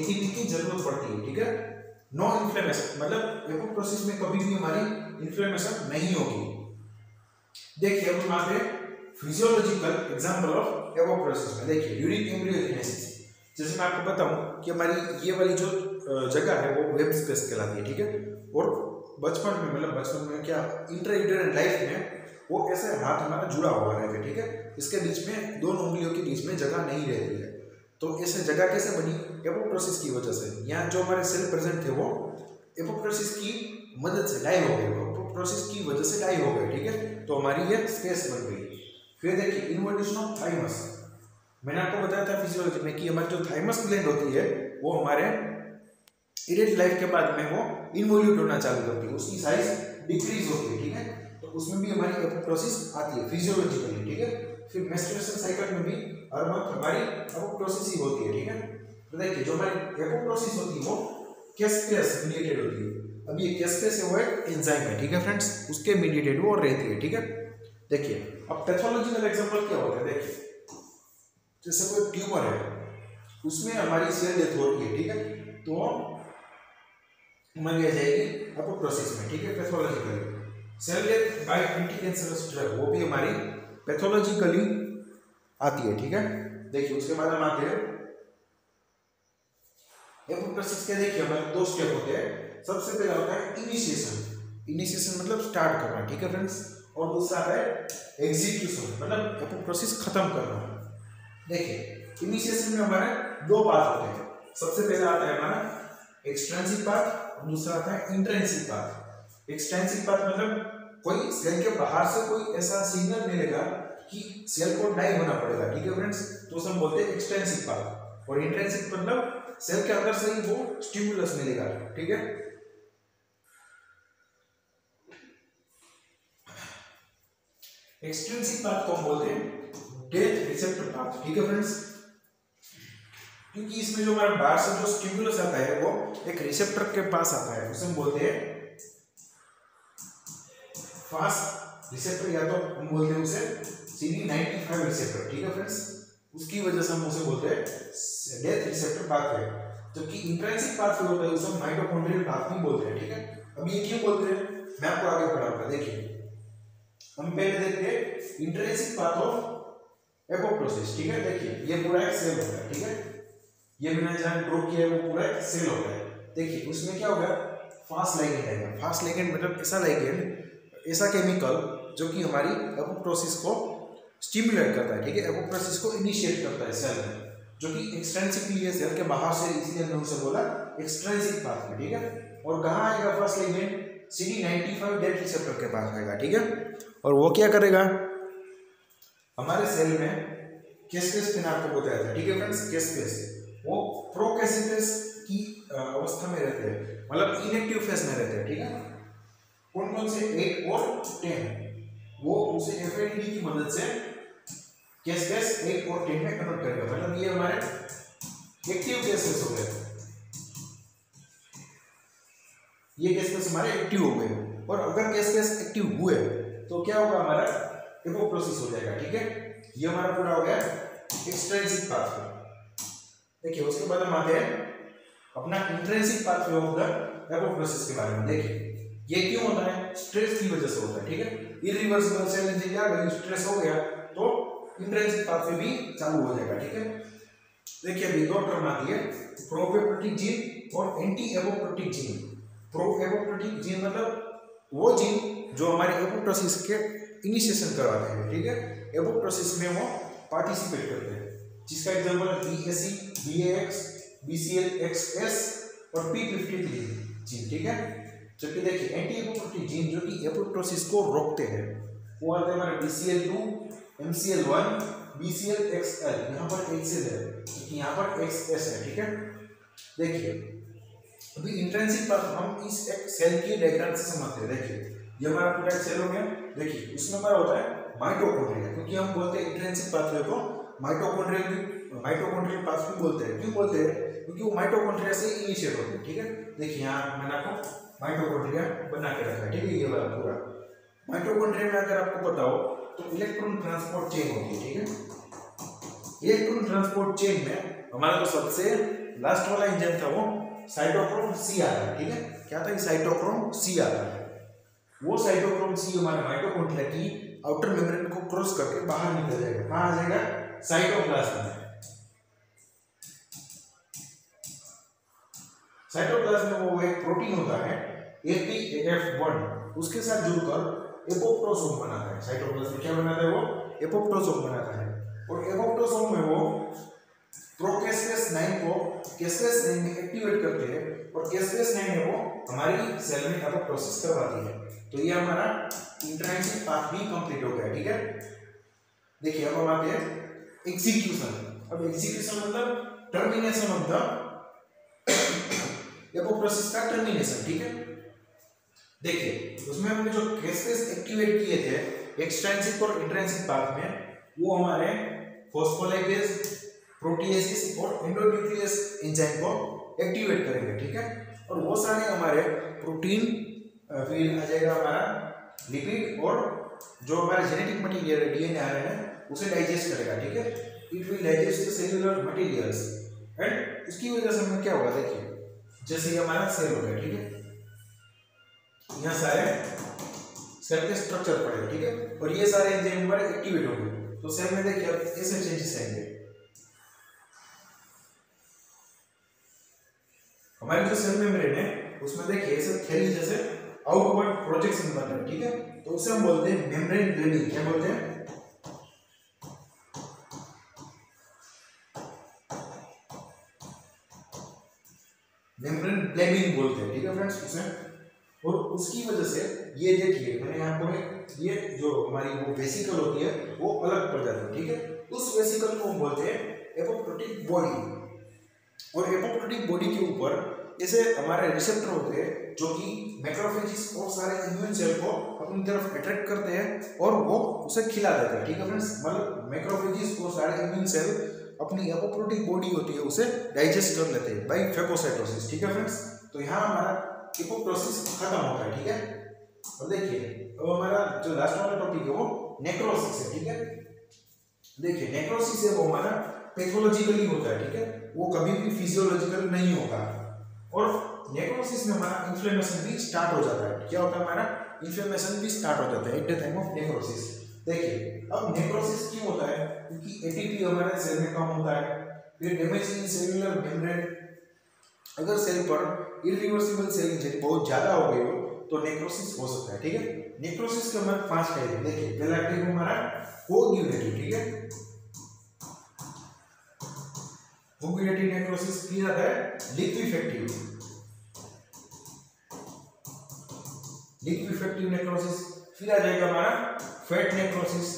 एटीपी की जरूरत पड़ती है, ठीक है। नो इन्फ्लेमेशन, मतलब एपोप्टोसिस में कभी भी हमारी इन्फ्लेमेशन नहीं होगी। देखिए अब हम आते हैं फिजियोलॉजिकल एग्जांपल ऑफ एपोप्टोसिस में। देखिए ड्यूरिंग एम्ब्रियोजेनेसिस, जैसे मैं आपको बताऊं कि हमारी ये वाली जो जगह है वो वेब स्पेस कहलाती है, ठीक है। और बचपन में, मतलब बचपन में क्या इंट्रायूटेराइन लाइफ में वो ऐसे हाथ हमारा जुड़ा हुआ रहता है, ठीक है, इसके बीच में दोनों उंगलियों के बीच में जगह नहीं रहती है। तो ऐसे जगह कैसे बनी, एपोप्टोसिस की वजह से। यहाँ जो हमारे सेल प्रेजेंट थे वो एपोप्टोसिस की मदद से डाई हो गए, एपोप्टोसिस की वजह से डाई हो गए, ठीक है। तो हमारी ये स्पेस बन गई। फिर देखिए इन्वोल्यूशन ऑफ थाइमस, मैंने आपको बताया था फिजियोलॉजी में कि हमारी जो थाइमस ग्लैंड होती है वो हमारे इरेट लाइफ के बाद में वो इन्वोल्यूट होना चालू करती है, उसकी साइज डिक्रीज होती है, ठीक है। तो उसमें भी हमारी एपोप्टोसिस आती है फिजियोलॉजिकली, ठीक है। फिर मेंस्ट्रुएशन साइकिल में भी हर वक्त हमारी एपोप्टोसिस ही होती है, ठीक है। तो देखिए जो हमारी एपोप्टोसिस होती है वो कैस्पेस मीडिएटेड होती है। अब ये कैस्पेस है वो एक एंजाइम है, ठीक है फ्रेंड्स, उसके मीडिएटेड वो रहती है, ठीक है। देखिए अब पैथोलॉजिकल एग्जांपल क्या होता है, देखिए जैसे कोई ट्यूमर है उसमें हमारी सेल डेथ होती है, ठीक है, तो मर जाएगी एपोप्टोसिस में, ठीक है, pathologically. Cell death by anti cancerous drug, वो भी हमारी पैथोलॉजिकली आती है, ठीक है। देखिए उसके बाद हम आते हैं एपोप्टोसिस के। देखिए हमारे दो स्टेप होते हैं। सबसे पहला होता है इनिशिएशन, इनिशिएशन मतलब स्टार्ट करना, ठीक है फ्रेंड्स। और दूसरा है एग्जीक्यूशन, मतलब एपोप्टोसिस खत्म करना। देखिए इनिशिएशन में हमारे दो पार्ट होते हैं। सबसे पहला आता है हमारा एक्सट्रिंसिक पार्ट और दूसरा आता है इंट्रिंसिक पार्ट। एक्सट्रिंसिक पार्ट मतलब कोई सेल के बाहर से कोई ऐसा सिग्नल मिलेगा कि सेल को डाई होना पड़ेगा, ठीक है फ्रेंड्स, तो उसे हम बोलते हैं एक्सट्रिंसिक पार्ट। और इंट्रिंसिक मतलब सेल के अंदर से ही वो स्टिमुलस मिलेगा, ठीक है। एक्सट्रिंसिक पार्ट को हम बोलते हैं डेथ रिसेप्टर पार्ट, ठीक है फ्रेंड्स, क्योंकि इसमें जो हमारा बाहर से जो स्टिमुलस आता है वो एक रिसेप्टर के पास आता है, उसे हम बोलते हैं फास्ट रिसेप्टर, या तो हम बोलते हैं उसे CD95 रिसेप्टर, ठीक है फ्रेंड्स। उसकी वजह से हम उसे बोलते हैं डेथ रिसेप्टर पाथवे। जबकि इंट्रिंसिक पाथवे होता है उसे माइटोकॉन्ड्रियल पाथवे बोलते हैं, ठीक है। अब ये क्यों बोलते हैं मैं आपको आगे पढ़ाऊंगा। देखिए हम पहले देखते हैं इंट्रिंसिक पाथ ऑफ एपोप्टोसिस, ठीक है। देखिए ये पूरा एक सेल होता है, ठीक है, ये मैंने जहां ड्रॉ किया है वो पूरा एक सेल होता है। देखिए उसमें क्या होगा, फास्ट लिगेंड आएगा। फास्ट लिगेंड मतलब ऐसा लिगेंड, ऐसा केमिकल जो कि हमारी एपोप्टोसिस को स्टिमुलेट करता है, ठीक है, एपोप्टोसिस को इनिशिएट करता है सेल में, जो कि एक्सट्रिंसिकली है सेल के बाहर से, इसलिए हमने उसे बोला एक्सट्रिंसिक पाथ में, ठीक है। और कहाँ आएगा first ligand, CD95 death receptor के पास आएगा, ठीक है। और वो क्या करेगा, हमारे सेल में कैस्पेस मैंने आपको बताया था, ठीक है फ्रेंड्स, कैस्पेस वो प्रोकैस्पेस की अवस्था में रहते हैं, मतलब इनएक्टिव फेज में रहते हैं, ठीक है। कौन कौन से 8 और 10, वो उसे FAD की मदद से कैस्पेस 8 और 10 में कन्वर्ट करेगा, मतलब ये हमारे एक्टिव कैस्पेस हो गए, ये कैस्पेस हमारे एक्टिव हो गए। और अगर कैस्पेस एक्टिव हुए तो क्या होगा, हमारा एपोप्टोसिस हो जाएगा, ठीक है। ये हमारा पूरा हो गया एक्सट्रिंसिक पाथवे। देखिए उसके बाद हम आते हैं अपना intrinsic pathway of the apoptosis के बारे में। देखिए ये क्यों होता है, स्ट्रेस की वजह से होता है, ठीक है। इरिवर्सिबल सेल इंजरी आ गई, स्ट्रेस हो गया तो इंट्रिंसिक पाथवे भी चालू हो जाएगा, ठीक है। देखिए अभी दो टर्म आती है, प्रोएपोप्टोटिक जीन और एंटी एपोप्टोटिक जीन। प्रोएपोप्टोटिक जीन मतलब वो जीन जो हमारे एपोप्टोसिस के इनिशिएशन करवाते हैं, ठीक है, एपोप्टोसिस में वो पार्टिसिपेट करते हैं, जिसका एग्जांपल है BAC, BAX, BCLXS और P53 जीन, ठीक है। जबकि देखिए एंटी एपोप्टोटिक जीन जो कि एपोप्टोसिस को रोकते हैं वो आते हैं हमारे BCL2, MCL1, BCLXL, यहाँ पर XL है क्योंकि यहाँ पर XS है, ठीक है। देखिए अभी इंट्रिंसिक पाथ हम इस एक सेल की डायग्राम से समझते हैं। देखिए ये हमारा पूरा एक सेल हो गया। देखिए उसमें हमारा होता है माइटोकॉन्ड्रिया, क्योंकि हम बोलते हैं इंट्रिंसिक पाथवे को माइटोकॉन्ड्रियल पाथ भी बोलते हैं। क्यों बोलते हैं, क्योंकि वो माइटोकॉन्ड्रिया से इनिशिएट होते हैं, ठीक है। देखिए यहाँ मैंने आपको माइटोकॉन्ड्रिया बना के रखा है, ठीक है। ये वाला पूरा माइटोकॉन्ड्रिया में अगर आपको पता हो तो इलेक्ट्रॉन ट्रांसपोर्ट चेन होती है, ठीक है। इलेक्ट्रॉन ट्रांसपोर्ट चेन में हमारा जो सबसे लास्ट वाला इंजन था वो साइटोक्रोम C आता है, ठीक है। क्या था, साइटोक्रोम C आता है। वो साइटोक्रोम C हमारे माइटोकॉन्ड्रिया की आउटर मेम्ब्रेन को क्रॉस करके बाहर निकल जाएगा। कहाँ आ जाएगा, साइटोप्लाज्म में। साइटोप्लाज्म में वो एक प्रोटीन होता है APAF1, उसके साथ जुड़कर एपोप्टोसोम बनाता है। साइटोप्लाज्म में क्या बनाता है, वो एपोप्टोसोम बनाता है। और एपोप्टोसोम में वो प्रोकैस्पेस 9 को कैस्पेस 9 में एक्टिवेट करते हैं और कैस्पेस 9 में वो हमारी सेल में एपोप्टोसिस करवाती है। तो ये हमारा इंट्रिंसिक पाथ भी कंप्लीट हो गया, ठीक है। देखिए अब हम आते हैं एग्जीक्यूशन। अब एग्जीक्यूशन मतलब टर्मिनेशन ऑफ द एपोप्टोसिस का टर्मिनेशन, ठीक है। देखिए उसमें हमने जो कैस्पेस एक्टिवेट किए थे एक्सट्रिंसिक और इंट्रिंसिक पाथ में, वो हमारे फॉस्फोलाइपेज, प्रोटीएसिस और एंडोन्यूक्लियस एंजाइम को एक्टिवेट करेंगे, ठीक है। और वो सारे हमारे प्रोटीन फिर आ जाएगा हमारा लिपिड, और जो हमारे जेनेटिक मटेरियल है DNA RNA उसे डाइजेस्ट करेगा, ठीक है। It will digest the cellular materials and उसकी वजह से हमें क्या होगा, देखिए जैसे ये हमारा सेल हो गया, ठीक है। यहाँ सारे सेल के स्ट्रक्चर पढ़े, ठीक है। और ये सारे एंजाइम हमारे एक्टिवेट हो गए, तो सेल में देखिए अब ऐसे चेंजेस आएंगे। हमारी जो सेल मेम्ब्रेन है उसमें देखिए ऐसे थैली जैसे आउटवर्ड प्रोजेक्शन बन रहा है, ठीक है। तो उसे हम बोलते हैं मेम्ब्रेन ग्लेनिंग। क्या बोलते हैं? मेम्ब्रेन ब्लेमिंग बोलते हैं, ठीक है फ्रेंड्स उसे। और उसकी वजह से ये देखिए मैंने यहाँ पर ये जो हमारी वो वेसिकल होती है वो अलग पड़ जाती है, ठीक है। उस वेसिकल को हम बोलते हैं एपोप्टोटिक बॉडी। और एपोप्टोटिक बॉडी के ऊपर ऐसे हमारे रिसेप्टर होते हैं जो कि मैक्रोफेजेस और सारे इम्यून सेल को अपनी तरफ अट्रैक्ट करते हैं और वो उसे खिला देते हैं, ठीक है फ्रेंड्स। मतलब मैक्रोफेजेस और सारे इम्यून सेल अपनी एपोप्टोटिक बॉडी होती है उसे डाइजेस्ट कर लेते हैं बाय फेगोसाइटोसिस, ठीक है फ्रेंड्स। तो यहाँ हमारा एपोप्टोसिस खत्म होता है, ठीक है। और देखिए अब हमारा जो लास्ट वाला टॉपिक है वो नेक्रोसिस है, ठीक है। देखिए नेक्रोसिस है वो हमारा पैथोलॉजिकली होता है, ठीक है। वो कभी भी फिजियोलॉजिकल नहीं होगा। और नेक्रोसिस में हमारा इन्फ्लेमेशन भी स्टार्ट हो जाता है। क्या होता है? हमारा इन्फ्लेमेशन भी स्टार्ट हो जाता है at the time of necrosis. देखिए अब नेक्रोसिस क्यों होता है? क्योंकि एटीपी हमारे सेल में कम होता है। फिर डैमेज इन सेलुलर मेम्ब्रेन, अगर सेल पर इरिवर्सिबल सेल इंजरी बहुत ज्यादा हो गई हो तो नेक्रोसिस हो सकता है, ठीक है। नेक्रोसिस के हमारे 5 टाइप है। देखिए पहला टाइप हमारा कोगुलेटिव, ठीक है। Coagulative necrosis. फिर आता है लिक्विफेक्टिव, लिक्विफेक्टिव नेक्रोसिस। फिर आ जाएगा हमारा फैट नेक्रोसिस।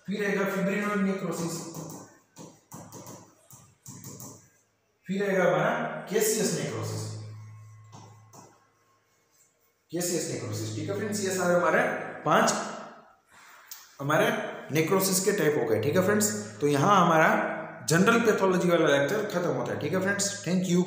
फिर आएगा फिब्रिनोइड नेक्रोसिस। फिर आएगा हमारा कैसियस नेक्रोसिस, कैसियस नेक्रोसिस, ठीक है फ्रेंड्स। ये सारे हमारे 5 हमारे नेक्रोसिस के टाइप हो गए, ठीक है फ्रेंड्स। तो यहाँ हमारा जनरल पैथोलॉजी वाला लेक्चर खत्म होता है, ठीक है फ्रेंड्स। Thank you.